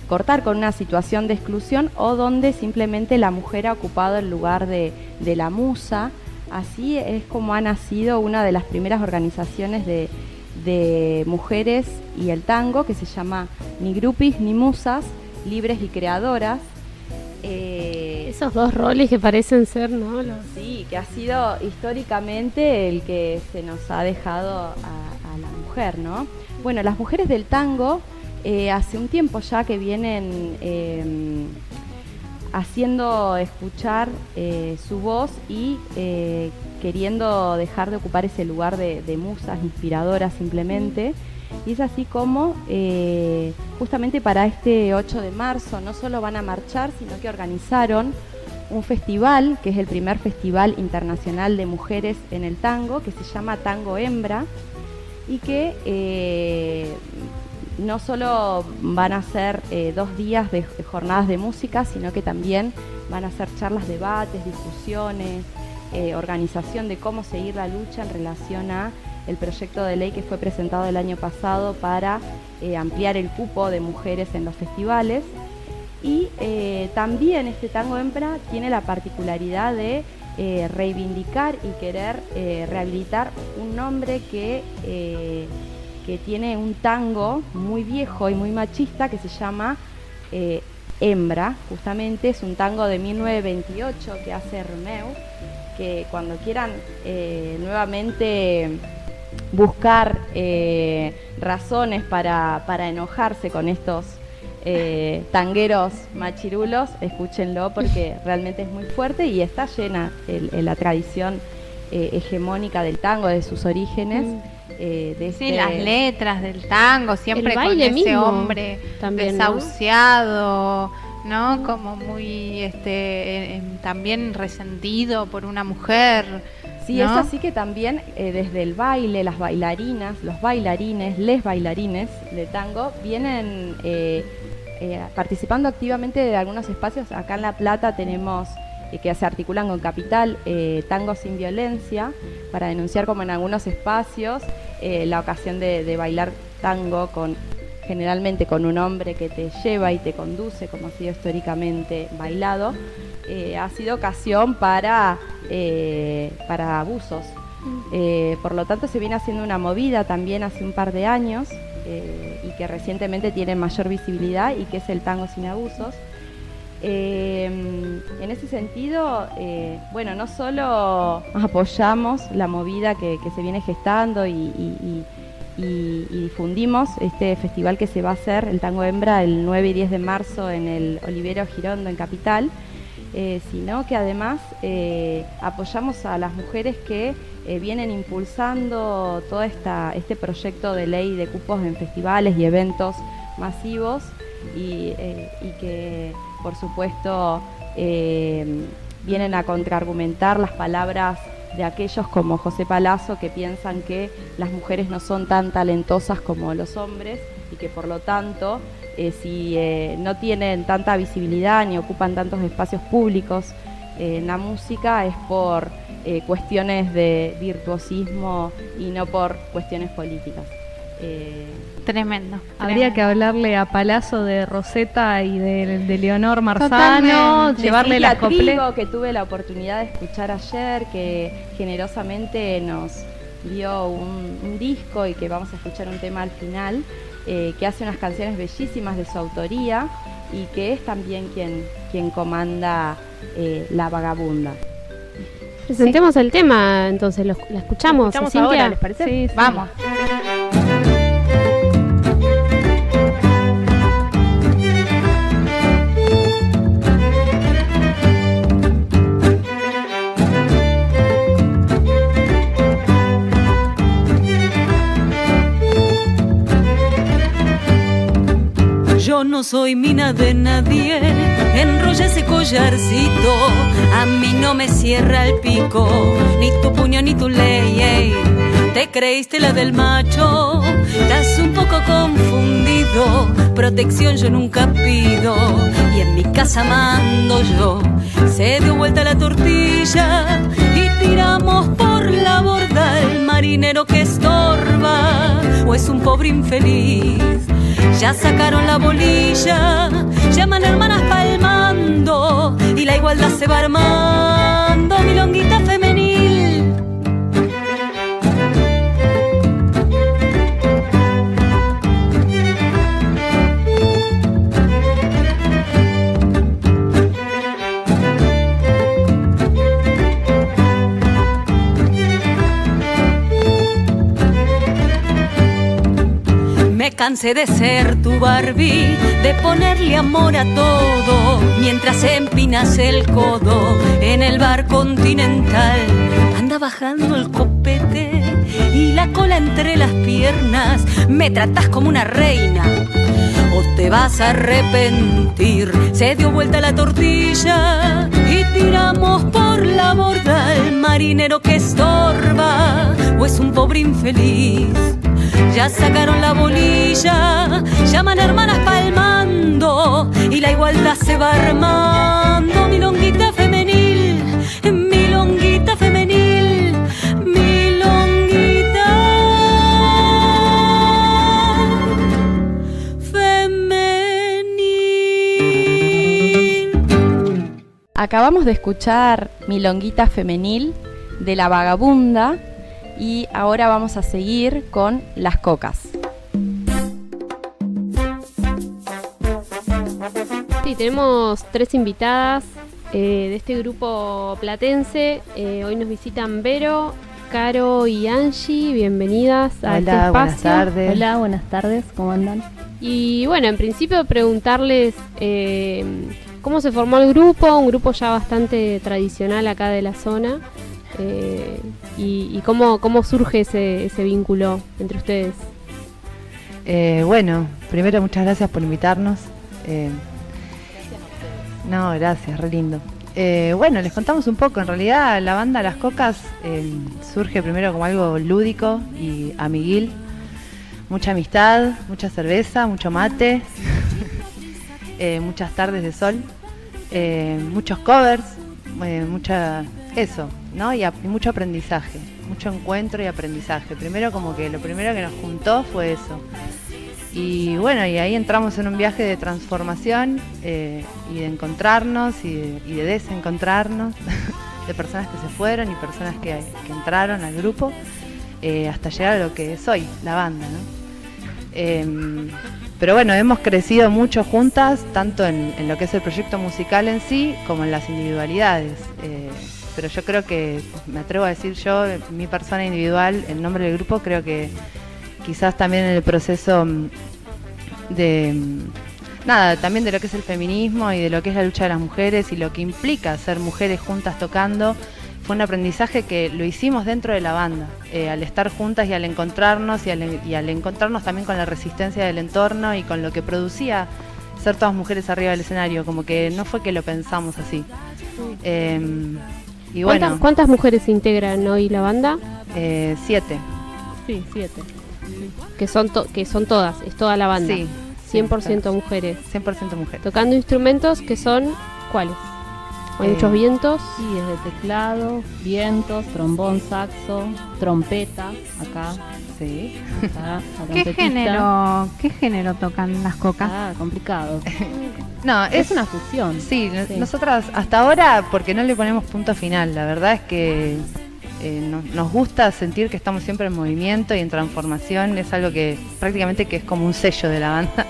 cortar con una situación de exclusión, o donde simplemente la mujer ha ocupado el lugar de la musa. Así es como ha nacido una de las primeras organizaciones de mujeres y el tango, que se llama Ni Grupis ni Musas, Libres y Creadoras. Esos dos roles que parecen ser, ¿no? Sí, que ha sido históricamente el que se nos ha dejado a la mujer, ¿no? Bueno, las mujeres del tango hace un tiempo ya que vienen haciendo escuchar su voz y queriendo dejar de ocupar ese lugar de musas inspiradoras simplemente. Y es así como justamente para este 8 de marzo no solo van a marchar, sino que organizaron un festival, que es el primer festival internacional de mujeres en el tango, que se llama Tango Hembra, y que no solo van a ser 2 días de jornadas de música, sino que también van a ser charlas, debates, discusiones, organización de cómo seguir la lucha en relación a el proyecto de ley que fue presentado el año pasado para ampliar el cupo de mujeres en los festivales. Y también este Tango Hembra tiene la particularidad de reivindicar y querer rehabilitar un nombre que tiene un tango muy viejo y muy machista que se llama Hembra. Justamente es un tango de 1928 que hace Romeu, que cuando quieran nuevamente buscar razones para enojarse con estos tangueros machirulos, escúchenlo, porque realmente es muy fuerte y está llena la tradición hegemónica del tango, de sus orígenes. Sí, las letras del tango, siempre el con baile ese mismo, hombre también, desahuciado, ¿no? Como muy también resentido por una mujer. Sí, ¿no? Es así que también desde el baile, las bailarinas, los bailarines, les bailarines de tango vienen participando activamente de algunos espacios. Acá en La Plata tenemos que se articulan con Capital, Tango Sin Violencia, para denunciar como en algunos espacios la ocasión de bailar tango generalmente con un hombre que te lleva y te conduce, como ha sido históricamente bailado. Ha sido ocasión para abusos. Por lo tanto, se viene haciendo una movida también hace un par de años y que recientemente tiene mayor visibilidad, y que es el tango sin abusos. En ese sentido, bueno, no solo apoyamos la movida que se viene gestando y difundimos este festival que se va a hacer, el Tango Hembra, el 9 y 10 de marzo en el Olivero Girondo en Capital, sino que además apoyamos a las mujeres que vienen impulsando todo este proyecto de ley de cupos en festivales y eventos masivos, y que por supuesto vienen a contraargumentar las palabras de aquellos como José Palazzo, que piensan que las mujeres no son tan talentosas como los hombres, y que por lo tanto si no tienen tanta visibilidad ni ocupan tantos espacios públicos en la música es por cuestiones de virtuosismo y no por cuestiones políticas. Tremendo. Habría que hablarle a Palazzo de Rosetta y de Leonor Marzano, Totalmente. llevarle las coplas que tuve la oportunidad de escuchar ayer, que generosamente nos dio un disco, y que vamos a escuchar un tema al final, que hace unas canciones bellísimas de su autoría, y que es también quien comanda La Vagabunda. Presentemos el tema, entonces la escuchamos. Escuchamos Cintia. ahora, ¿les parece? Sí, sí. Vamos. Yo no soy mina de nadie, enrolla ese collarcito, a mí no me cierra el pico, ni tu puño ni tu ley, ey. Te creíste la del macho, estás un poco confundido, protección yo nunca pido, y en mi casa mando yo. Se dio vuelta la tortilla y tiramos por la borda el marinero que estorba, o es un pobre pobre infeliz. Ya sacaron la bolilla, llaman hermanas palmando y la igualdad se va armando, milonguita femenil. Me cansé de ser tu Barbie, de ponerle amor a todo, mientras empinas el codo en el bar Continental. Anda bajando el copete y la cola entre las piernas, me tratás como una reina, o te vas a arrepentir. Se dio vuelta la tortilla y tiramos por la borda al marinero que estorba, o es un pobre infeliz. Ya sacaron la bolilla, llaman hermanas palmando y la igualdad se va armando, milonguita femenil, milonguita femenil, milonguita femenil. Acabamos de escuchar Milonguita Femenil de La Vagabunda. Y ahora vamos a seguir con Las Cocas. Sí, tenemos 3 invitadas de este grupo platense. Hoy nos visitan Vero, Caro y Angie. Bienvenidas a este espacio. Buenas tardes. Hola, buenas tardes, ¿cómo andan? Y bueno, en principio preguntarles cómo se formó el grupo, un grupo ya bastante tradicional acá de la zona. Y cómo surge ese vínculo entre ustedes. Bueno, primero muchas gracias por invitarnos. No, gracias, re lindo. Bueno, les contamos un poco. En realidad la banda Las Cocas surge primero como algo lúdico y amiguil. Mucha amistad, mucha cerveza, mucho mate, muchas tardes de sol, muchos covers, eso, ¿no? Y mucho aprendizaje, mucho encuentro y aprendizaje. Primero como que lo primero que nos juntó fue eso. Y bueno, y ahí entramos en un viaje de transformación y de encontrarnos y de desencontrarnos, de personas que se fueron y personas que entraron al grupo, hasta llegar a lo que es hoy, la banda, ¿no? Pero bueno, hemos crecido mucho juntas, tanto en lo que es el proyecto musical en sí, como en las individualidades. Pero yo creo que, me atrevo a decir yo, mi persona individual, en nombre del grupo, creo que quizás también en el proceso también de lo que es el feminismo y de lo que es la lucha de las mujeres y lo que implica ser mujeres juntas tocando, fue un aprendizaje que lo hicimos dentro de la banda, al estar juntas y al encontrarnos y al encontrarnos también con la resistencia del entorno y con lo que producía ser todas mujeres arriba del escenario, como que no fue que lo pensamos así. Y bueno, ¿Cuántas mujeres integran hoy la banda? 7. Sí, 7. Que son todas, es toda la banda. Sí. 100% mujeres. 100% mujeres. Tocando instrumentos que son, ¿cuáles? Hay muchos vientos. Sí, es de teclado, vientos, trombón, saxo, trompeta, acá. Sí. Acá, la ¿Qué trompetista. género tocan Las Cocas? Ah, complicado. No, Es una fusión. Sí, Sí. nosotras hasta ahora, porque no le ponemos punto final, la verdad es que nos gusta sentir que estamos siempre en movimiento y en transformación, es algo que prácticamente que es como un sello de la banda,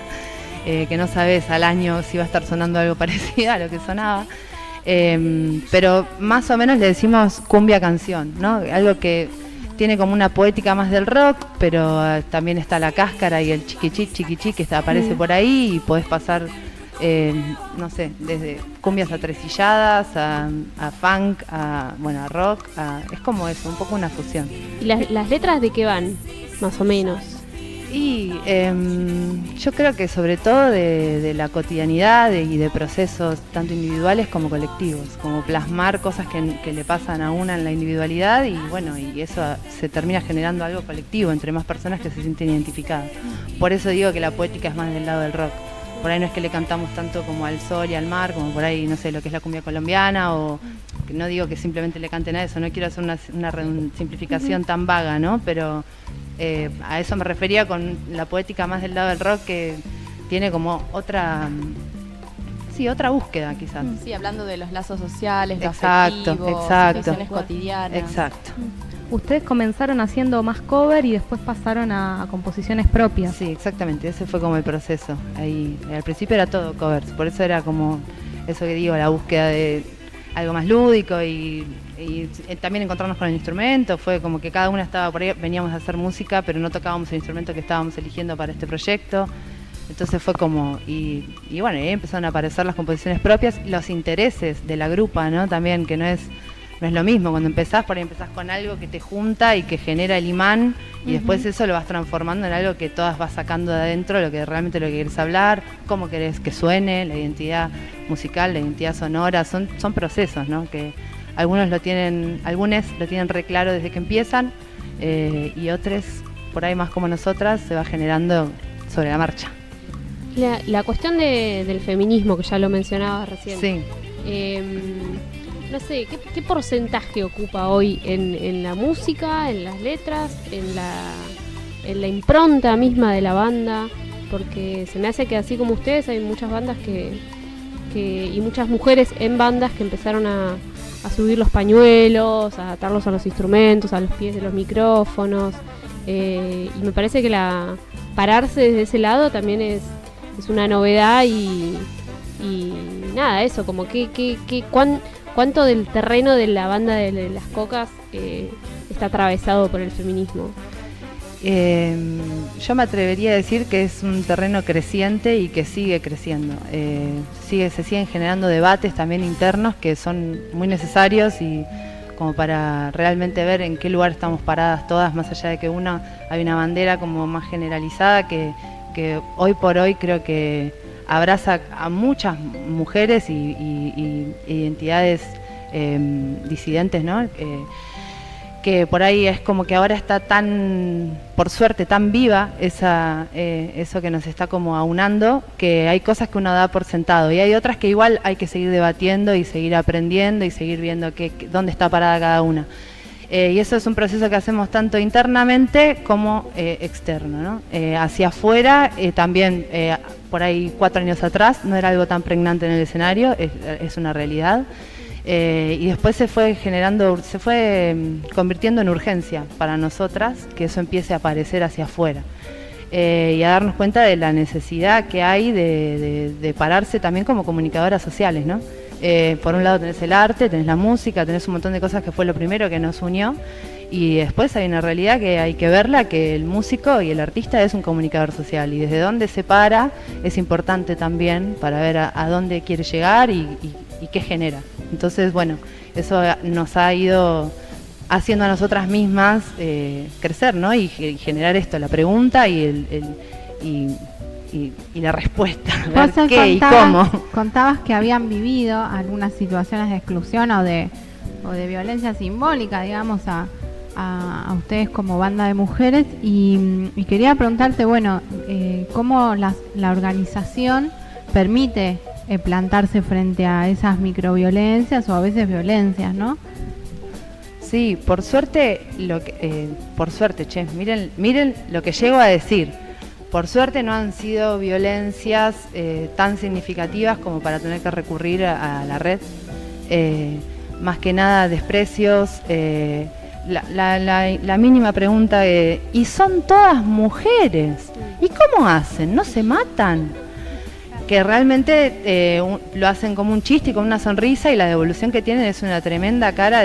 que no sabes al año si va a estar sonando algo parecido a lo que sonaba, pero más o menos le decimos cumbia canción, ¿no? Algo que tiene como una poética más del rock, pero también está la cáscara y el chiquichi que aparece por ahí y podés pasar... no sé, desde cumbias atresilladas a funk, a rock, es como eso, un poco una fusión. ¿Y las letras de qué van, más o menos? Y yo creo que sobre todo de la cotidianidad y de procesos tanto individuales como colectivos, como plasmar cosas que le pasan a una en la individualidad y bueno, y eso se termina generando algo colectivo entre más personas que se sienten identificadas. Por eso digo que la poética es más del lado del rock. Por ahí no es que le cantamos tanto como al sol y al mar, como por ahí, no sé, lo que es la cumbia colombiana, o que no digo que simplemente le canten a eso, no quiero hacer una simplificación tan vaga, ¿no? Pero A eso me refería con la poética más del lado del rock, que tiene como otra búsqueda quizás. Sí, hablando de los lazos sociales, los Exacto, afectivos, exacto. situaciones cotidianas. Exacto. Ustedes comenzaron haciendo más cover y después pasaron a composiciones propias. Sí, exactamente, ese fue como el proceso. Ahí, al principio era todo covers, por eso era como eso que digo, la búsqueda de algo más lúdico y también encontrarnos con el instrumento. Fue como que cada una estaba por ahí, veníamos a hacer música, pero no tocábamos el instrumento que estábamos eligiendo para este proyecto. Entonces fue como, y bueno, ahí empezaron a aparecer las composiciones propias, los intereses de la grupa, ¿no? También, que no es lo mismo, cuando empezás, por ahí empezás con algo que te junta y que genera el imán, y después eso lo vas transformando en algo que todas vas sacando de adentro, lo que realmente lo que querés hablar, cómo querés que suene, la identidad musical, la identidad sonora, son procesos, ¿no? Que algunos lo tienen re claro desde que empiezan, y otros, por ahí más como nosotras, se va generando sobre la marcha. La cuestión del feminismo, que ya lo mencionaba recién. Sí. No sé, ¿qué porcentaje ocupa hoy en la música, en las letras, en la impronta misma de la banda? Porque se me hace que así como ustedes hay muchas bandas y muchas mujeres en bandas que empezaron a subir los pañuelos, a atarlos a los instrumentos, a los pies de los micrófonos, y me parece que pararse desde ese lado también es una novedad y nada, eso, como ¿cuánto del terreno de la banda de las Cocas está atravesado por el feminismo? Yo me atrevería a decir que es un terreno creciente y que sigue creciendo. Se siguen generando debates también internos que son muy necesarios y como para realmente ver en qué lugar estamos paradas todas, más allá de que hay una bandera como más generalizada que hoy por hoy creo que abraza a muchas mujeres y identidades disidentes, ¿no? Que por ahí es como que ahora está por suerte, tan viva eso que nos está como aunando, que hay cosas que uno da por sentado y hay otras que igual hay que seguir debatiendo y seguir aprendiendo y seguir viendo dónde está parada cada una. Y eso es un proceso que hacemos tanto internamente como externo, ¿no? Hacia afuera también, por ahí 4 años atrás, no era algo tan pregnante en el escenario, es una realidad. Y después se fue convirtiendo en urgencia para nosotras que eso empiece a aparecer hacia afuera. Y a darnos cuenta de la necesidad que hay de pararse también como comunicadoras sociales, ¿no? Por un lado tenés el arte, tenés la música, tenés un montón de cosas que fue lo primero que nos unió, y después hay una realidad que hay que verla, que el músico y el artista es un comunicador social, y desde dónde se para es importante también para ver a dónde quiere llegar y qué genera. Entonces, bueno, eso nos ha ido haciendo a nosotras mismas crecer, ¿no? Y generar esto, la pregunta y la respuesta, ver qué y cómo. Contabas que habían vivido algunas situaciones de exclusión o de violencia simbólica, digamos, a ustedes como banda de mujeres, y quería preguntarte, bueno, cómo la organización permite plantarse frente a esas microviolencias o a veces violencias, ¿no? Sí, por suerte, miren lo que llego a decir. Por suerte no han sido violencias tan significativas como para tener que recurrir a la red. Más que nada desprecios, la mínima pregunta ¿y son todas mujeres? ¿Y cómo hacen? ¿No se matan? Que realmente lo hacen como un chiste y con una sonrisa, y la devolución que tienen es una tremenda cara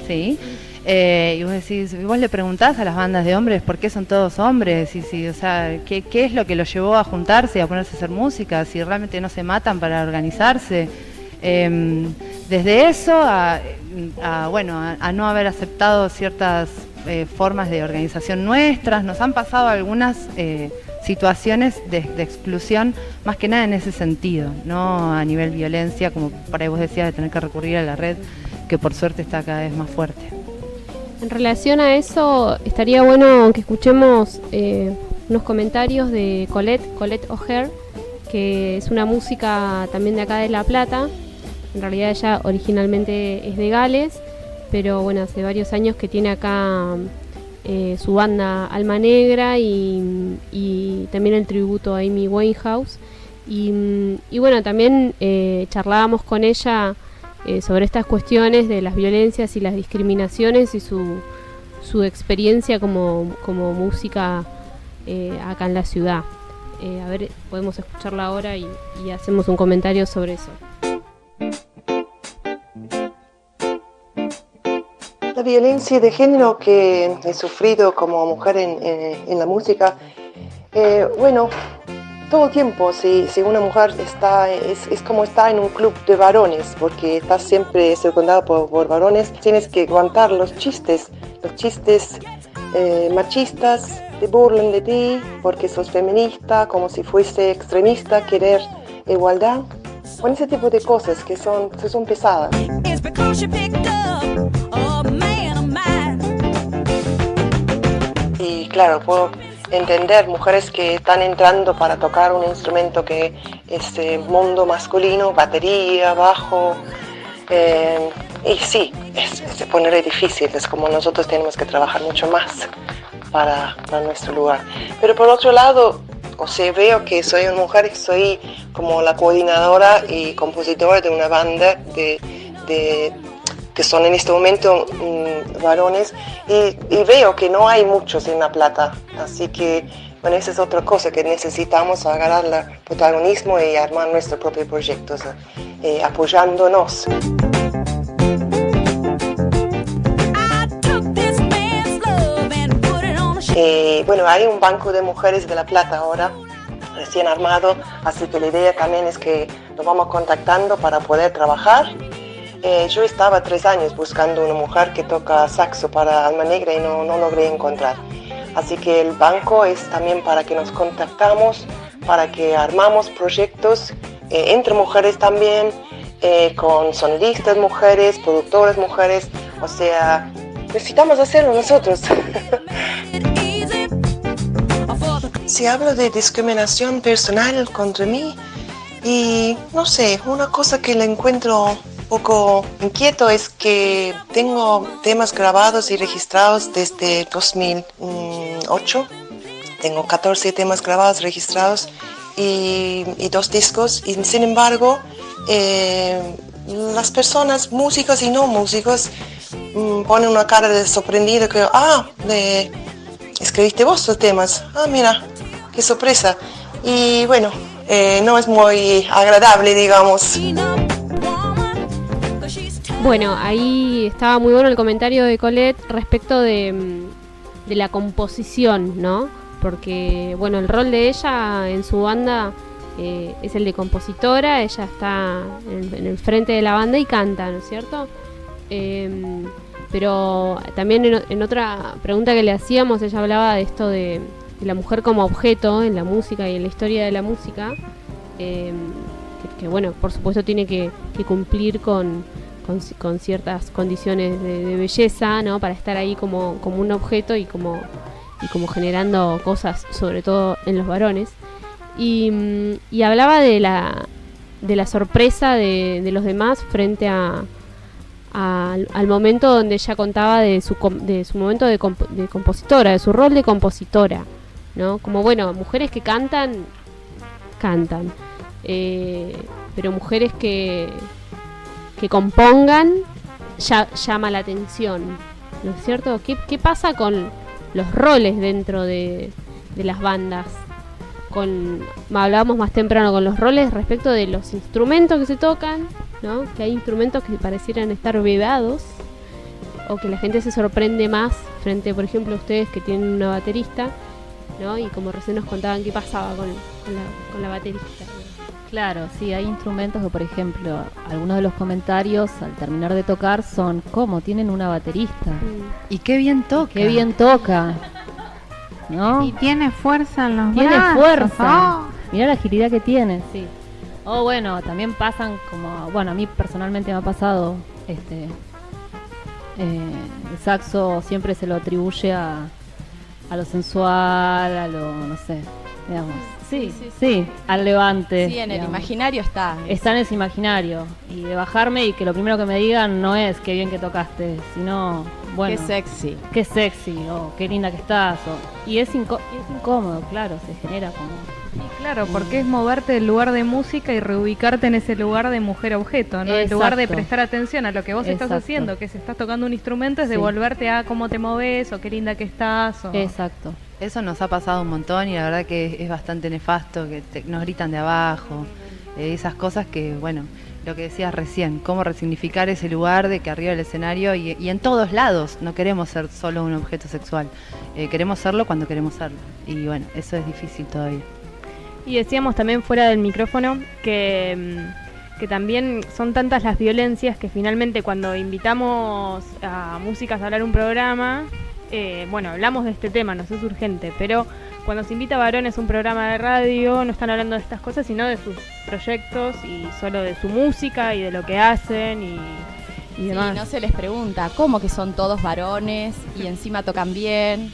sí. Y vos decís, vos le preguntás a las bandas de hombres por qué son todos hombres, o sea, ¿qué es lo que los llevó a juntarse y a ponerse a hacer música? Si realmente no se matan para organizarse. Desde eso a no haber aceptado ciertas formas de organización nuestras, nos han pasado algunas situaciones de exclusión, más que nada en ese sentido, no a nivel violencia, como por ahí vos decías, de tener que recurrir a la red, que por suerte está cada vez más fuerte. En relación a eso, estaría bueno que escuchemos unos comentarios de Colette O'Hare, que es una música también de acá de La Plata. En realidad ella originalmente es de Gales, pero bueno, hace varios años que tiene acá su banda Alma Negra y también el tributo a Amy Winehouse. Y bueno, también charlábamos con ella sobre estas cuestiones de las violencias y las discriminaciones y su experiencia como música acá en la ciudad. A ver, podemos escucharla ahora y hacemos un comentario sobre eso. La violencia de género que he sufrido como mujer en la música, bueno, todo el tiempo, si una mujer es como estar en un club de varones, porque estás siempre circundado por varones, tienes que aguantar los chistes machistas, te burlan de ti porque sos feminista, como si fuese extremista, querer igualdad. Bueno, ese tipo de cosas que son pesadas. Y claro, puedo entender mujeres que están entrando para tocar un instrumento que es mundo masculino, batería, bajo, y sí, se pone difícil, es como nosotros tenemos que trabajar mucho más para nuestro lugar. Pero por otro lado, o sea, veo que soy una mujer y soy como la coordinadora y compositora de una banda que son en este momento varones, y veo que no hay muchos en La Plata, así que bueno, esa es otra cosa que necesitamos, agarrar el protagonismo y armar nuestros propios proyectos, apoyándonos. Bueno, hay un banco de mujeres de La Plata ahora, recién armado, así que la idea también es que nos vamos contactando para poder trabajar. Yo estaba 3 años buscando una mujer que toca saxo para Alma Negra y no logré encontrar. Así que el banco es también para que nos contactamos, para que armamos proyectos entre mujeres también, con sonidistas mujeres, productoras mujeres, o sea, necesitamos hacerlo nosotros. Si hablo de discriminación personal contra mí, y no sé, una cosa que le encuentro un poco inquieto es que tengo temas grabados y registrados desde 2008. Tengo 14 temas grabados, registrados y 2 discos. Y sin embargo, las personas, músicos y no músicos, ponen una cara de sorprendido que, escribiste vos los temas. Mira, qué sorpresa. Y bueno, no es muy agradable, digamos. Bueno, ahí estaba muy bueno el comentario de Colette respecto de la composición, ¿no? Porque, bueno, el rol de ella en su banda es el de compositora, ella está en el frente de la banda y canta, ¿no es cierto? Pero también en otra pregunta que le hacíamos, ella hablaba de esto de la mujer como objeto en la música y en la historia de la música, que bueno, por supuesto tiene que cumplir con ciertas condiciones de belleza, ¿no? Para estar ahí como un objeto y como generando cosas, sobre todo en los varones. Y hablaba de la sorpresa de los demás frente al momento donde ella contaba de su momento de compositora, de su rol de compositora, ¿no? Como, bueno, mujeres que cantan, pero mujeres que compongan llama la atención, ¿no es cierto? ¿Qué pasa con los roles dentro de las bandas? Hablábamos más temprano con los roles respecto de los instrumentos que se tocan, ¿no? Que hay instrumentos que parecieran estar vedados, o que la gente se sorprende más frente, por ejemplo, a ustedes que tienen una baterista, ¿no? Y como recién nos contaban qué pasaba con la baterista. Claro, sí, hay instrumentos que, por ejemplo, algunos de los comentarios al terminar de tocar son, ¿cómo? Tienen una baterista. Y qué bien toca. Qué bien toca, ¿no? Y tiene fuerza en los brazos. Tiene fuerza. Mirá la agilidad que tiene, sí. O bueno, también pasan como, bueno, a mí personalmente me ha pasado, el saxo siempre se lo atribuye a lo sensual, a lo, no sé, digamos. Sí, al levante. Sí, en el digamos. imaginario está. Está en ese imaginario. Y de bajarme y que lo primero que me digan no es qué bien que tocaste, sino bueno, qué sexy. qué sexy, o qué linda que estás, y es incómodo, claro, se genera como... Y claro, porque es moverte del lugar de música y reubicarte en ese lugar de mujer-objeto, ¿no? En lugar de prestar atención a lo que vos estás haciendo, que si estás tocando un instrumento es devolverte a cómo te moves o qué linda que estás. Exacto. Eso nos ha pasado un montón y la verdad que es bastante nefasto, que nos gritan de abajo, esas cosas que, bueno, lo que decías recién, cómo resignificar ese lugar de que arriba del escenario y en todos lados no queremos ser solo un objeto sexual, queremos serlo cuando queremos serlo y bueno, eso es difícil todavía. Y decíamos también fuera del micrófono que también son tantas las violencias que finalmente cuando invitamos a músicas a hablar un programa, bueno, hablamos de este tema, nos es urgente, pero cuando se invita a varones a un programa de radio no están hablando de estas cosas, sino de sus proyectos y solo de su música y de lo que hacen y demás. Sí, no se les pregunta cómo que son todos varones y encima tocan bien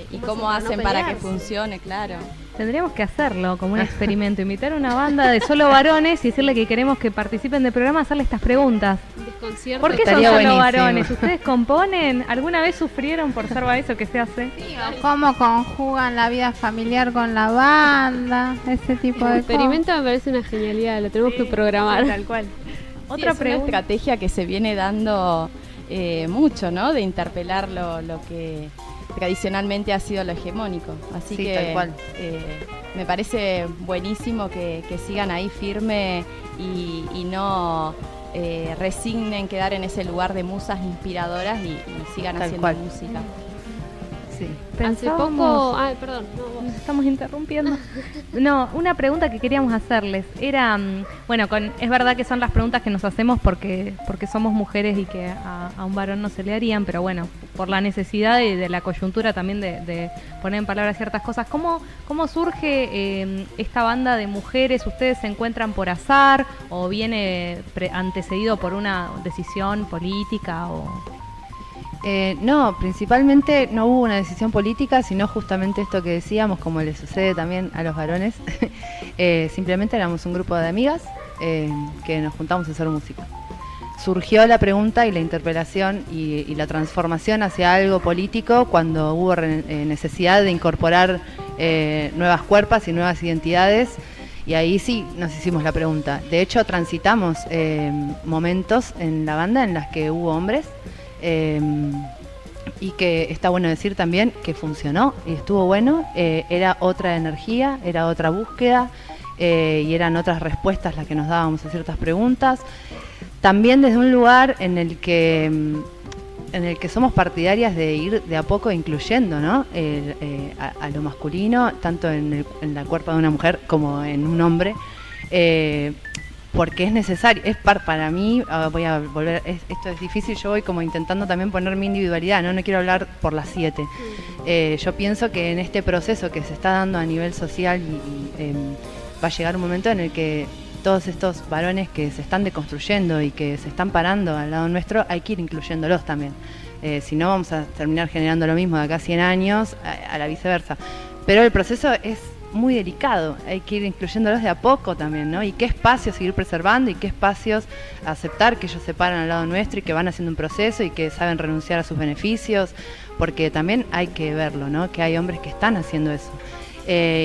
y cómo hacen para que funcione, claro. Tendríamos que hacerlo como un experimento, invitar a una banda de solo varones y decirle que queremos que participen del programa, hacerle estas preguntas. ¿Por qué son solo varones? ¿Ustedes componen? ¿Alguna vez sufrieron por ser varones o qué se hace? Sí, o cómo conjugan la vida familiar con la banda, ese tipo de experimento me parece una genialidad, lo tenemos que programar. Tal cual. Otra es una estrategia que se viene dando mucho, ¿no? De interpelar lo que tradicionalmente ha sido lo hegemónico, así sí, que tal cual. Me parece buenísimo que sigan ahí firme y no resignen quedar en ese lugar de musas inspiradoras y sigan tal haciendo cual. música. Sí. Hace poco... Ay, perdón. No, nos estamos interrumpiendo. No, una pregunta que queríamos hacerles era... Bueno, es verdad que son las preguntas que nos hacemos porque somos mujeres y que a un varón no se le harían, pero bueno, por la necesidad y de la coyuntura también de poner en palabras ciertas cosas. ¿Cómo surge esta banda de mujeres? ¿Ustedes se encuentran por azar o viene antecedido por una decisión política o...? No, principalmente no hubo una decisión política, sino justamente esto que decíamos, como le sucede también a los varones. Simplemente éramos un grupo de amigas que nos juntamos a hacer música. Surgió la pregunta y la interpelación y la transformación hacia algo político cuando hubo necesidad de incorporar nuevas cuerpas y nuevas identidades. Y ahí sí nos hicimos la pregunta. De hecho, transitamos momentos en la banda en las que hubo hombres. Y que está bueno decir también que funcionó y estuvo bueno, era otra energía, era otra búsqueda y eran otras respuestas las que nos dábamos a ciertas preguntas, también desde un lugar en el que somos partidarias de ir de a poco incluyendo, ¿no? A lo masculino, tanto en el cuerpo de una mujer como en un hombre, porque es necesario, para mí, voy a volver, esto es difícil, yo voy como intentando también poner mi individualidad, no quiero hablar por las 7. Yo pienso que en este proceso que se está dando a nivel social va a llegar un momento en el que todos estos varones que se están deconstruyendo y que se están parando al lado nuestro, hay que ir incluyéndolos también. Si no, vamos a terminar generando lo mismo de acá a 100 años, a la viceversa. Pero el proceso es muy delicado, hay que ir incluyéndolos de a poco también, ¿no? Y qué espacios seguir preservando y qué espacios aceptar que ellos se paran al lado nuestro y que van haciendo un proceso y que saben renunciar a sus beneficios, porque también hay que verlo, ¿no? Que hay hombres que están haciendo eso.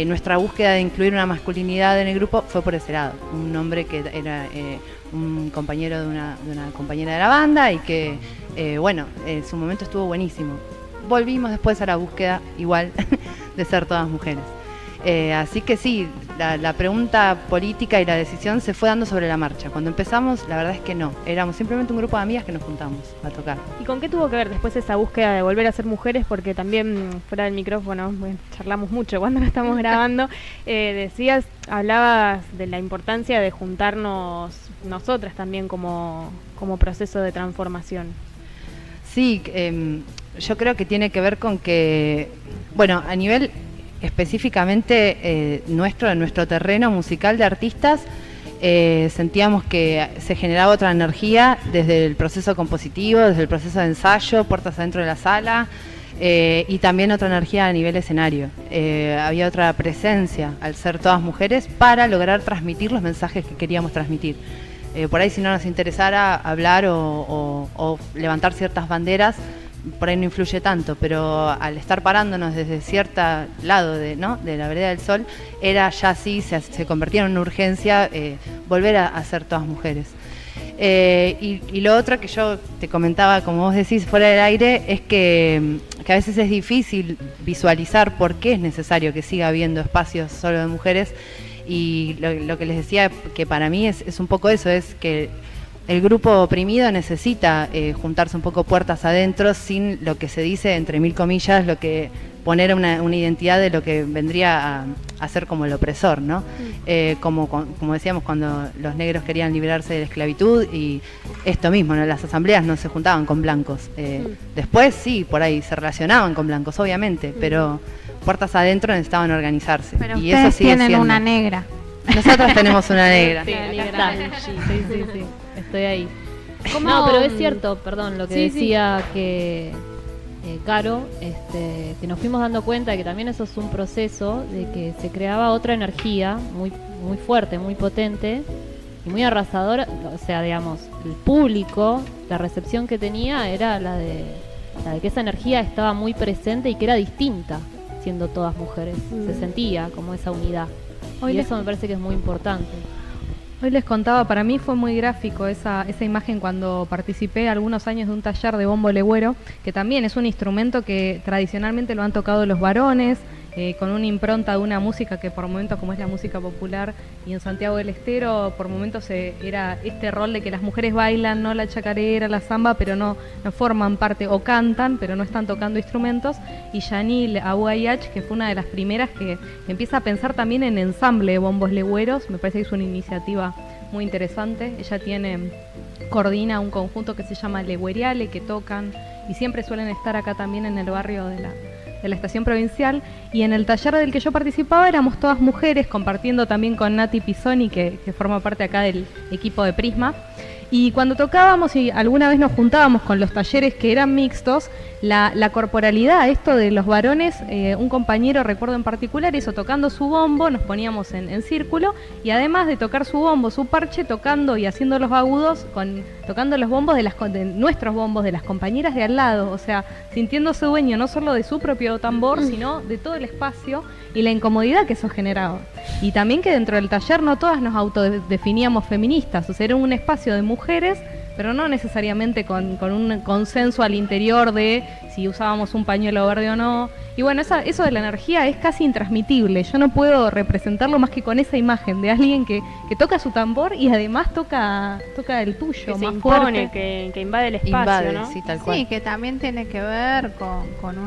Nuestra búsqueda de incluir una masculinidad en el grupo fue por ese lado, un hombre que era un compañero de una compañera de la banda y que, bueno, en su momento estuvo buenísimo. Volvimos después a la búsqueda igual de ser todas mujeres. Así que sí, la pregunta política y la decisión se fue dando sobre la marcha. Cuando empezamos, la verdad es que no, éramos simplemente un grupo de amigas que nos juntamos a tocar. ¿Y con qué tuvo que ver después esa búsqueda de volver a ser mujeres? Porque también fuera del micrófono, bueno, charlamos mucho cuando lo estamos grabando, hablabas de la importancia de juntarnos nosotras también como proceso de transformación. Sí, yo creo que tiene que ver con que, bueno, a nivel específicamente en nuestro terreno musical de artistas, sentíamos que se generaba otra energía desde el proceso compositivo, desde el proceso de ensayo, puertas adentro de la sala, y también otra energía a nivel escenario. Había otra presencia al ser todas mujeres para lograr transmitir los mensajes que queríamos transmitir. Por ahí si no nos interesara hablar o levantar ciertas banderas, por ahí no influye tanto, pero al estar parándonos desde cierto lado de la vereda del Sol, era ya sí, se convertía en una urgencia volver a ser todas mujeres. Y lo otro que yo te comentaba, como vos decís, fuera del aire, es que a veces es difícil visualizar por qué es necesario que siga habiendo espacios solo de mujeres. Y lo que les decía, que para mí es un poco eso, es que el grupo oprimido necesita juntarse un poco puertas adentro, sin lo que se dice, entre mil comillas, lo que poner una identidad de lo que vendría a ser como el opresor, ¿no? Como decíamos, cuando los negros querían liberarse de la esclavitud, y esto mismo, ¿no? Las asambleas no se juntaban con blancos. Después sí, por ahí se relacionaban con blancos, obviamente, pero puertas adentro necesitaban organizarse. Pero y ustedes eso sigue tienen siendo. una negra. Nosotras tenemos una negra. Sí, Está. Sí, estoy ahí. ¿Cómo? No, pero es cierto, perdón, lo que Sí, decía que Caro, que nos fuimos dando cuenta de que también eso es un proceso de que se creaba otra energía muy, muy fuerte, muy potente y muy arrasadora. O sea, digamos, el público, la recepción que tenía era la de que esa energía estaba muy presente y que era distinta siendo todas mujeres. Se sentía como esa unidad. Y eso me parece que es muy importante. Hoy les contaba, para mí fue muy gráfico esa imagen cuando participé algunos años de un taller de bombo legüero, que también es un instrumento que tradicionalmente lo han tocado los varones, con una impronta de una música que por momentos, como es la música popular, y en Santiago del Estero por momentos era este rol de que las mujeres bailan, no la chacarera, la samba, pero no forman parte, o cantan, pero no están tocando instrumentos. Y Yanil Abuayach, que fue una de las primeras que empieza a pensar también en ensamble de bombos legüeros, me parece que es una iniciativa muy interesante. Ella coordina un conjunto que se llama Legüeriale, que tocan y siempre suelen estar acá también en el barrio de la estación provincial. Y en el taller del que yo participaba éramos todas mujeres, compartiendo también con Nati Pisoni, que forma parte acá del equipo de Prisma. Y cuando tocábamos y alguna vez nos juntábamos con los talleres que eran mixtos, la corporalidad, esto de los varones, un compañero, recuerdo en particular, eso, tocando su bombo, nos poníamos en círculo, y además de tocar su bombo, su parche, tocando y haciendo los agudos, tocando los bombos de nuestros bombos, de las compañeras de al lado, o sea, sintiéndose dueño no solo de su propio tambor, sino de todo el espacio y la incomodidad que eso generaba. Y también que dentro del taller no todas nos autodefiníamos feministas, o sea, era un espacio de mujeres, pero no necesariamente con un consenso al interior de si usábamos un pañuelo verde o no. Y bueno, eso de la energía es casi intransmitible. Yo no puedo representarlo más que con esa imagen de alguien que toca su tambor y además toca el tuyo, que más se impone, fuerte. que invade el espacio, ¿no? Sí, tal cual. Sí, que también tiene que ver con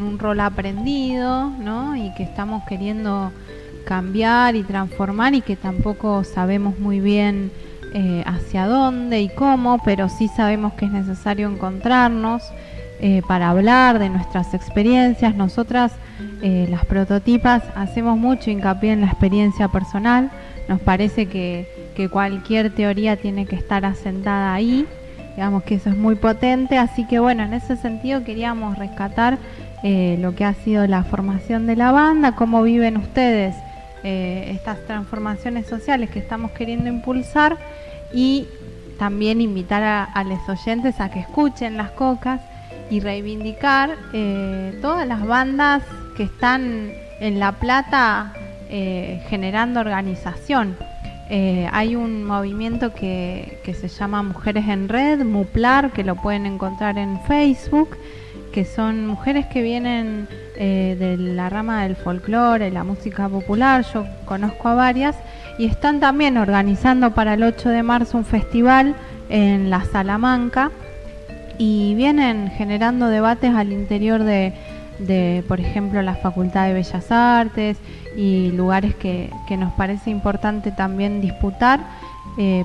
un rol aprendido, ¿no? Y que estamos queriendo cambiar y transformar, y que tampoco sabemos muy bien hacia dónde y cómo, pero sí sabemos que es necesario encontrarnos para hablar de nuestras experiencias. Nosotras, las prototipas, hacemos mucho hincapié en la experiencia personal. Nos parece que cualquier teoría tiene que estar asentada ahí, digamos que eso es muy potente, así que bueno, en ese sentido queríamos rescatar lo que ha sido la formación de la banda, cómo viven ustedes estas transformaciones sociales que estamos queriendo impulsar, y también invitar a los oyentes a que escuchen Las Cocas y reivindicar todas las bandas que están en La Plata generando organización. Hay un movimiento que se llama Mujeres en Red, MUPLAR, que lo pueden encontrar en Facebook, que son mujeres que vienen de la rama del folclore, la música popular. Yo conozco a varias, y están también organizando para el 8 de marzo un festival en la Salamanca, y vienen generando debates al interior de por ejemplo, la Facultad de Bellas Artes, y lugares que nos parece importante también disputar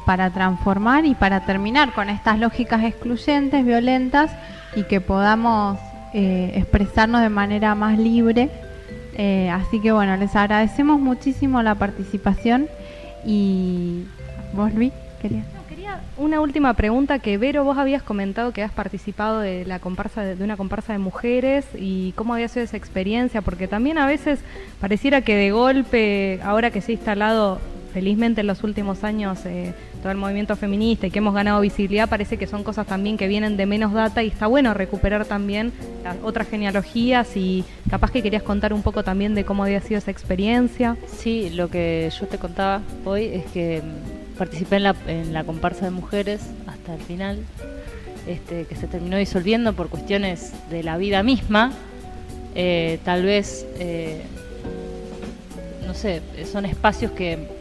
para transformar y para terminar con estas lógicas excluyentes, violentas, y que podamos expresarnos de manera más libre. Así que bueno, les agradecemos muchísimo la participación. Y vos, Luis, quería una última pregunta, que Vero, vos habías comentado que has participado de una comparsa de mujeres, y cómo había sido esa experiencia, porque también a veces pareciera que de golpe, ahora que se ha instalado felizmente en los últimos años todo el movimiento feminista y que hemos ganado visibilidad, parece que son cosas también que vienen de menos data y está bueno recuperar también las otras genealogías. Y capaz que querías contar un poco también de cómo había sido esa experiencia. Sí, lo que yo te contaba hoy es que participé en la comparsa de mujeres hasta el final, que se terminó disolviendo por cuestiones de la vida misma. Tal vez, no sé, son espacios que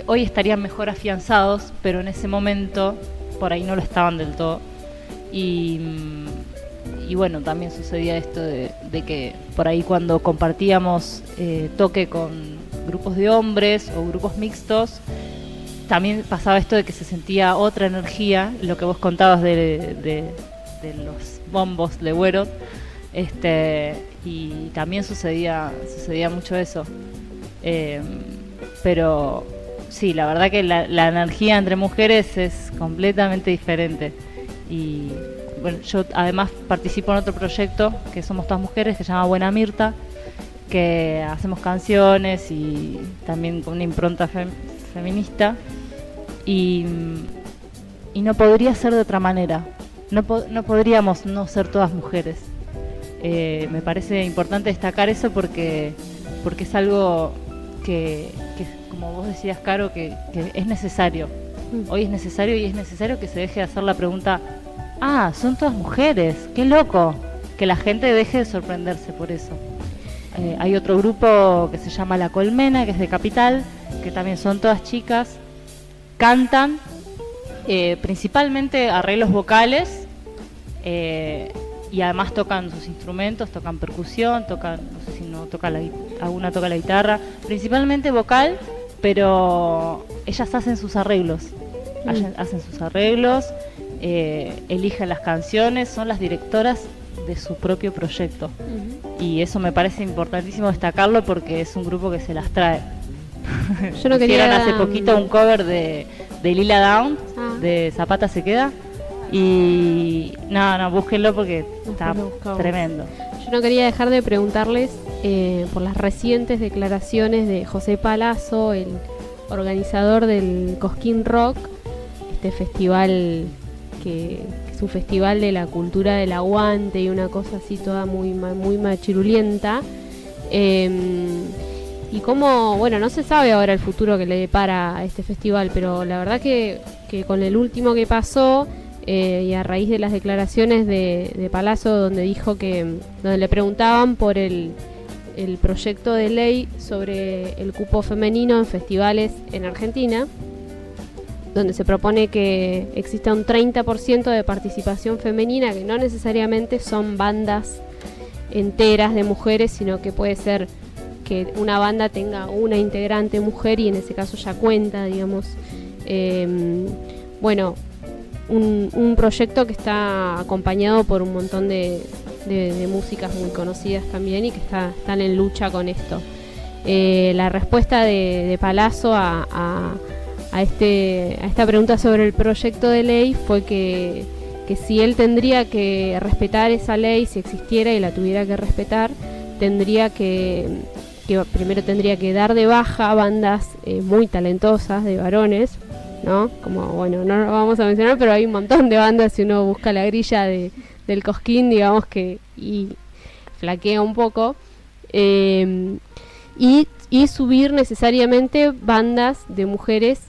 hoy estarían mejor afianzados, pero en ese momento por ahí no lo estaban del todo. Y bueno, también sucedía esto de que por ahí cuando compartíamos toque con grupos de hombres o grupos mixtos, también pasaba esto de que se sentía otra energía, lo que vos contabas de los bombos de Güero, y también sucedía mucho eso. Pero sí, la verdad que la energía entre mujeres es completamente diferente. Y bueno, yo además participo en otro proyecto que somos todas mujeres, que se llama Buena Mirta, que hacemos canciones y también con una impronta feminista. Y no podría ser de otra manera. No podríamos no ser todas mujeres. Me parece importante destacar eso porque es algo que como vos decías, Caro, que es necesario. Hoy es necesario, y es necesario que se deje de hacer la pregunta: ah, son todas mujeres, qué loco. Que la gente deje de sorprenderse por eso. Hay otro grupo que se llama La Colmena, que es de Capital, que también son todas chicas, cantan principalmente arreglos vocales, y además tocan sus instrumentos, tocan percusión, tocan, no sé si no toca alguna toca la guitarra, principalmente vocal, pero ellas hacen sus arreglos, eligen las canciones, son las directoras de su propio proyecto. Y eso me parece importantísimo destacarlo porque es un grupo que se las trae. Yo no hicieron hace poquito un cover de Lila Downs, de Zapata se queda. Y no, búsquenlo porque está tremendo. Yo no quería dejar de preguntarles por las recientes declaraciones de José Palazzo, el organizador del Cosquín Rock, este festival que es un festival de la cultura del aguante y una cosa así toda muy machirulienta. Y como, bueno, no se sabe ahora el futuro que le depara a este festival, pero la verdad que con el último que pasó, y a raíz de las declaraciones de Palazzo, donde le preguntaban por el proyecto de ley sobre el cupo femenino en festivales en Argentina, donde se propone que exista un 30% de participación femenina, que no necesariamente son bandas enteras de mujeres, sino que puede ser que una banda tenga una integrante mujer y en ese caso ya cuenta, digamos. Bueno, un proyecto que está acompañado por un montón de músicas muy conocidas también y que están en lucha con esto. La respuesta de Palazzo a esta pregunta sobre el proyecto de ley fue que si él tendría que respetar esa ley, si existiera y la tuviera que respetar, tendría que primero tendría que dar de baja a bandas muy talentosas de varones, ¿no? Como, bueno, no lo vamos a mencionar, pero hay un montón de bandas, si uno busca la grilla del Cosquín, digamos que y flaquea un poco, y subir necesariamente bandas de mujeres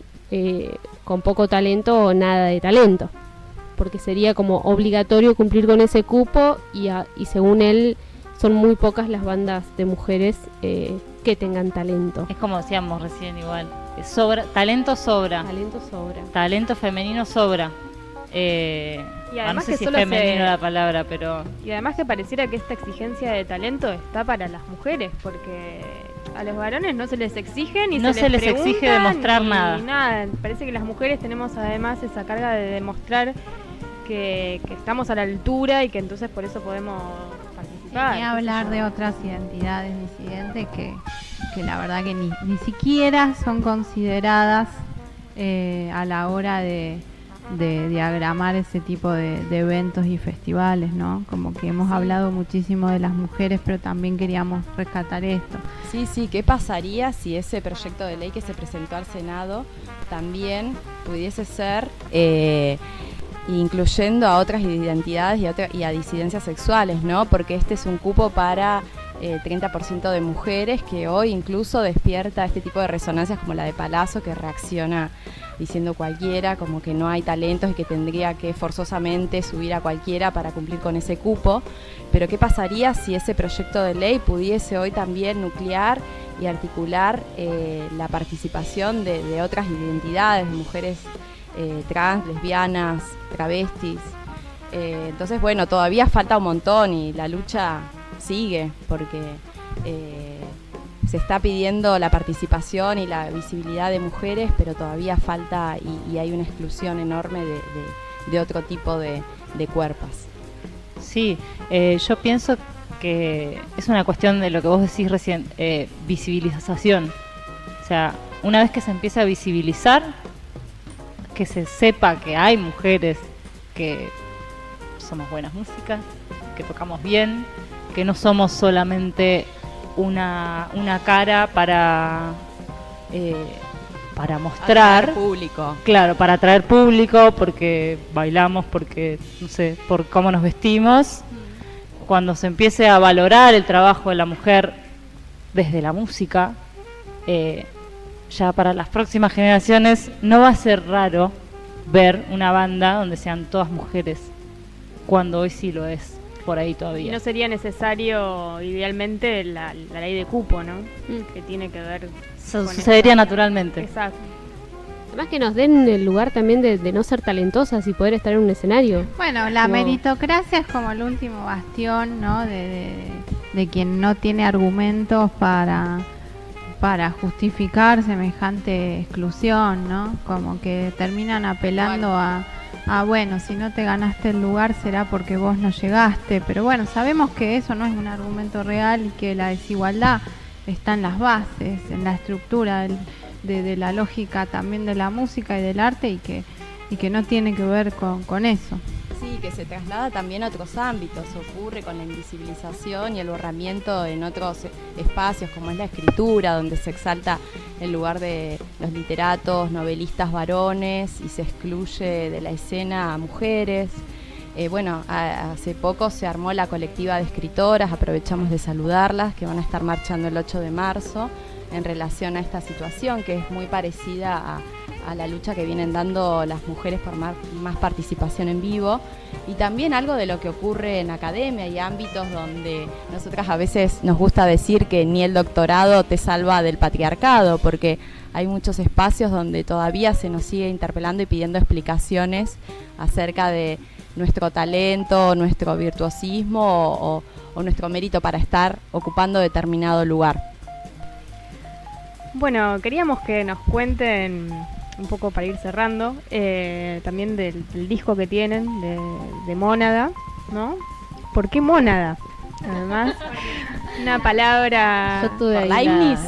con poco talento o nada de talento, porque sería como obligatorio cumplir con ese cupo y según él son muy pocas las bandas de mujeres que tengan talento. Es como decíamos recién igual, talento sobra. Talento femenino sobra. Y además no sé que si solo es femenino la palabra, pero... Y además que pareciera que esta exigencia de talento está para las mujeres, porque a los varones no se les exige ni no se les exige demostrar nada. Parece que las mujeres tenemos además esa carga de demostrar que estamos a la altura y que entonces por eso podemos participar. Ni hablar de otras identidades disidentes que la verdad que ni siquiera son consideradas a la hora de de diagramar ese tipo de eventos y festivales, ¿no? Como que hemos hablado muchísimo de las mujeres, pero también queríamos rescatar esto. Sí, ¿qué pasaría si ese proyecto de ley que se presentó al Senado también pudiese ser incluyendo a otras identidades y a disidencias sexuales, ¿no? Porque este es un cupo para 30% de mujeres, que hoy incluso despierta este tipo de resonancias como la de Palazzo, que reacciona diciendo cualquiera, como que no hay talentos y que tendría que forzosamente subir a cualquiera para cumplir con ese cupo. Pero ¿qué pasaría si ese proyecto de ley pudiese hoy también nuclear y articular la participación de otras identidades, de mujeres trans, lesbianas, travestis? Entonces, bueno, todavía falta un montón y la lucha sigue, porque se está pidiendo la participación y la visibilidad de mujeres, pero todavía falta y hay una exclusión enorme de otro tipo de cuerpos. Sí, yo pienso que es una cuestión de lo que vos decís recién, visibilización. O sea, una vez que se empieza a visibilizar, que se sepa que hay mujeres que somos buenas músicas, que tocamos bien, que no somos solamente una cara para mostrar, atraer público. Claro, para atraer público, porque bailamos, porque no sé, por cómo nos vestimos. Cuando se empiece a valorar el trabajo de la mujer desde la música, ya para las próximas generaciones no va a ser raro ver una banda donde sean todas mujeres, cuando hoy sí lo es por ahí todavía. Y no sería necesario, idealmente, la ley de cupo, ¿no? Que tiene que ver sucedería naturalmente. Exacto. Además que nos den el lugar también de no ser talentosas y poder estar en un escenario. Bueno, la meritocracia es como el último bastión, ¿no? De quien no tiene argumentos para justificar semejante exclusión, ¿no? Como que terminan apelando a bueno, si no te ganaste el lugar será porque vos no llegaste, pero bueno, sabemos que eso no es un argumento real y que la desigualdad está en las bases, en la estructura de la lógica también de la música y del arte y que no tiene que ver con eso. Sí, que se traslada también a otros ámbitos, ocurre con la invisibilización y el borramiento en otros espacios como es la escritura, donde se exalta el lugar de los literatos, novelistas varones y se excluye de la escena a mujeres. Bueno, hace poco se armó la colectiva de escritoras, aprovechamos de saludarlas, que van a estar marchando el 8 de marzo en relación a esta situación, que es muy parecida a la lucha que vienen dando las mujeres por más participación en vivo, y también algo de lo que ocurre en academia y ámbitos donde nosotras a veces nos gusta decir que ni el doctorado te salva del patriarcado, porque hay muchos espacios donde todavía se nos sigue interpelando y pidiendo explicaciones acerca de nuestro talento, nuestro virtuosismo o nuestro mérito para estar ocupando determinado lugar. Bueno, queríamos que nos cuenten un poco para ir cerrando, también del disco que tienen de Mónada, ¿no? ¿Por qué Mónada? Además, una palabra Leibniz.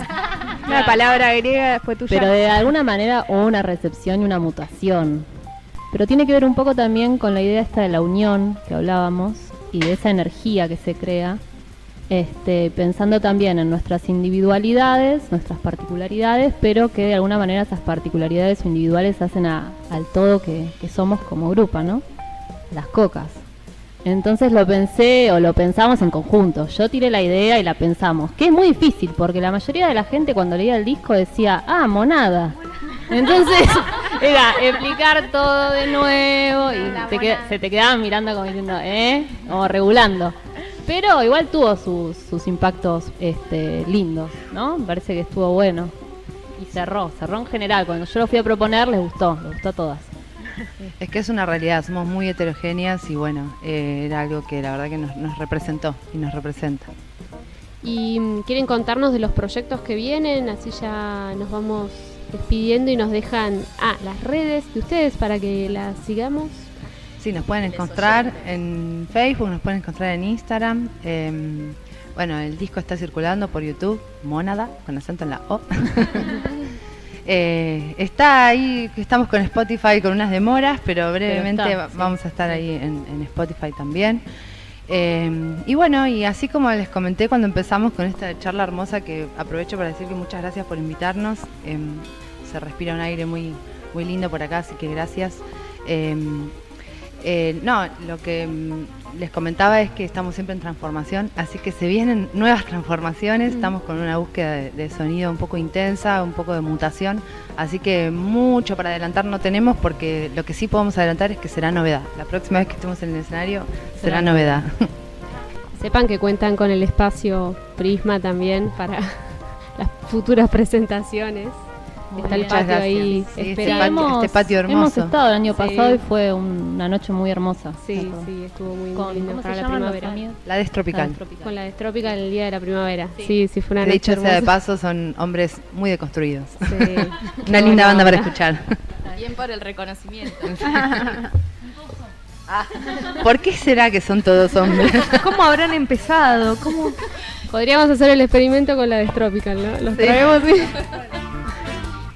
Una palabra griega fue tuya. Pero de alguna manera hubo una recepción y una mutación. Pero tiene que ver un poco también con la idea esta de la unión que hablábamos y de esa energía que se crea. Pensando también en nuestras individualidades, nuestras particularidades, pero que de alguna manera esas particularidades o individuales hacen al todo que somos como grupo, ¿no? Las cocas. Entonces lo pensamos en conjunto. Yo tiré la idea y la pensamos, que es muy difícil, porque la mayoría de la gente cuando leía el disco decía, monada. Entonces era explicar todo de nuevo y se te quedaban mirando como diciendo, o regulando. Pero igual tuvo sus impactos lindos, ¿no? Me parece que estuvo bueno. Y cerró en general. Cuando yo lo fui a proponer, les gustó a todas. Es que es una realidad, somos muy heterogéneas y bueno, era algo que la verdad que nos representó y nos representa. ¿Y quieren contarnos de los proyectos que vienen? Así ya nos vamos despidiendo y nos dejan las redes de ustedes para que las sigamos. Sí, nos pueden encontrar en Facebook, nos pueden encontrar en Instagram. Bueno, el disco está circulando por YouTube, Mónada, con acento en la O. Está ahí, estamos con Spotify con unas demoras, pero brevemente Pero está, vamos a estar ahí en Spotify también. Y bueno, y así como les comenté cuando empezamos con esta charla hermosa, que aprovecho para decir que muchas gracias por invitarnos. Se respira un aire muy, muy lindo por acá, así que gracias. No, lo que les comentaba es que estamos siempre en transformación, así que se vienen nuevas transformaciones. Estamos con una búsqueda de sonido un poco intensa, un poco de mutación, así que mucho para adelantar no tenemos, porque lo que sí podemos adelantar es que será novedad. La próxima vez que estemos en el escenario será novedad. Sepan que cuentan con el espacio Prisma también para las futuras presentaciones. Está el patio ahí esperando. Este patio hermoso. Hemos estado el año pasado y fue una noche muy hermosa. Sí, estuvo muy lindo ¿cómo para se la llaman primavera. La Destropical. Con la Destropical el día de la primavera. Sí, fue una noche dicho hermosa. sea de paso, son hombres muy deconstruidos. Sí. Una linda banda para escuchar. Bien por el reconocimiento. ¿Por qué será que son todos hombres? ¿Cómo habrán empezado? ¿Cómo? Podríamos hacer el experimento con la Destropical, ¿no? Los traemos, sí.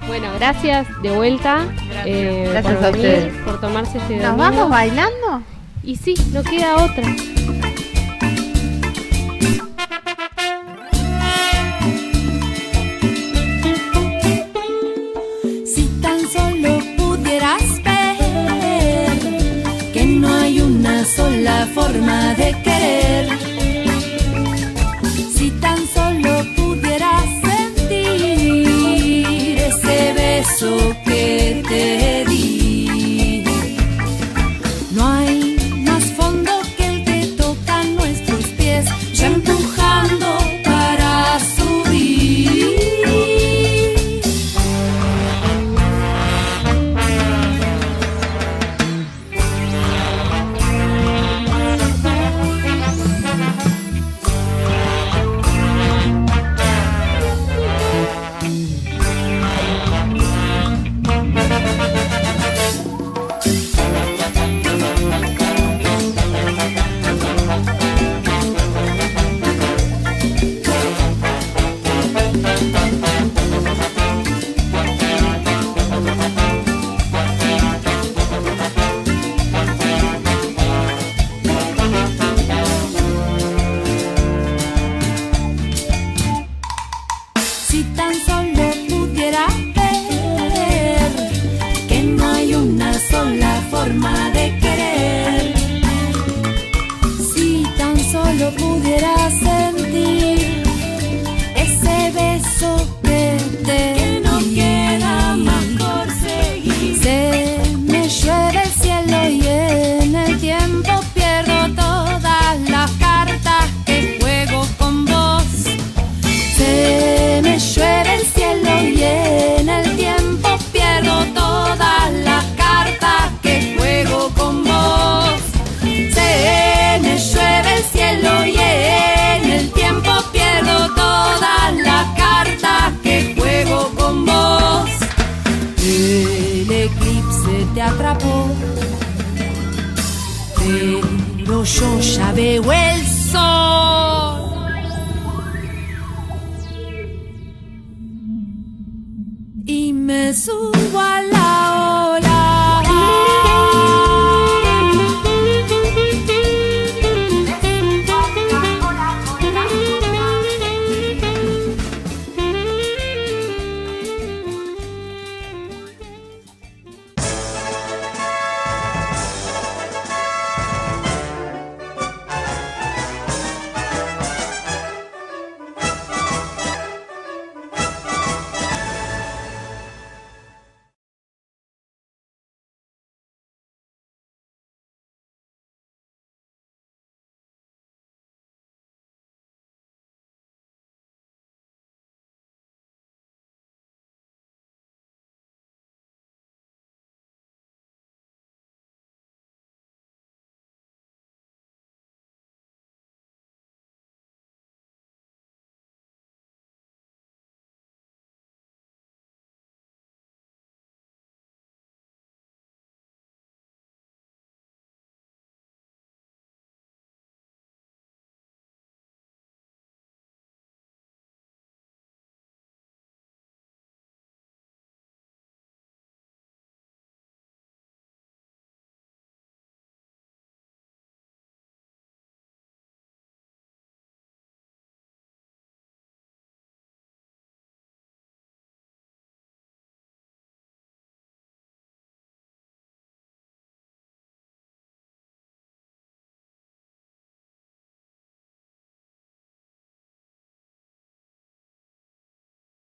Bueno, gracias de vuelta. Gracias por a venir, ustedes. por tomarse este ¿Nos domingo. vamos bailando? Y sí, no queda otra. Si tan solo pudieras ver que no hay una sola forma de querer. Si tan solo pudieras sentir ese beso que te di. No hay más fondo que el que toca nuestros pies, ya empujando para subir. Si tan solo pudiera ver que no hay una sola forma de querer. Si tan solo pudiera sentir ese beso que te no queda más por seguir. Se me llueve el cielo y en el tiempo pierdo todas las cartas que juego con vos. Se me llueve el cielo y en el tiempo pierdo todas las cartas que juego con vos. Se me llueve el cielo y en el tiempo pierdo todas las cartas que juego con vos. El eclipse te atrapó, pero yo ya veo el sol. Y me subo a la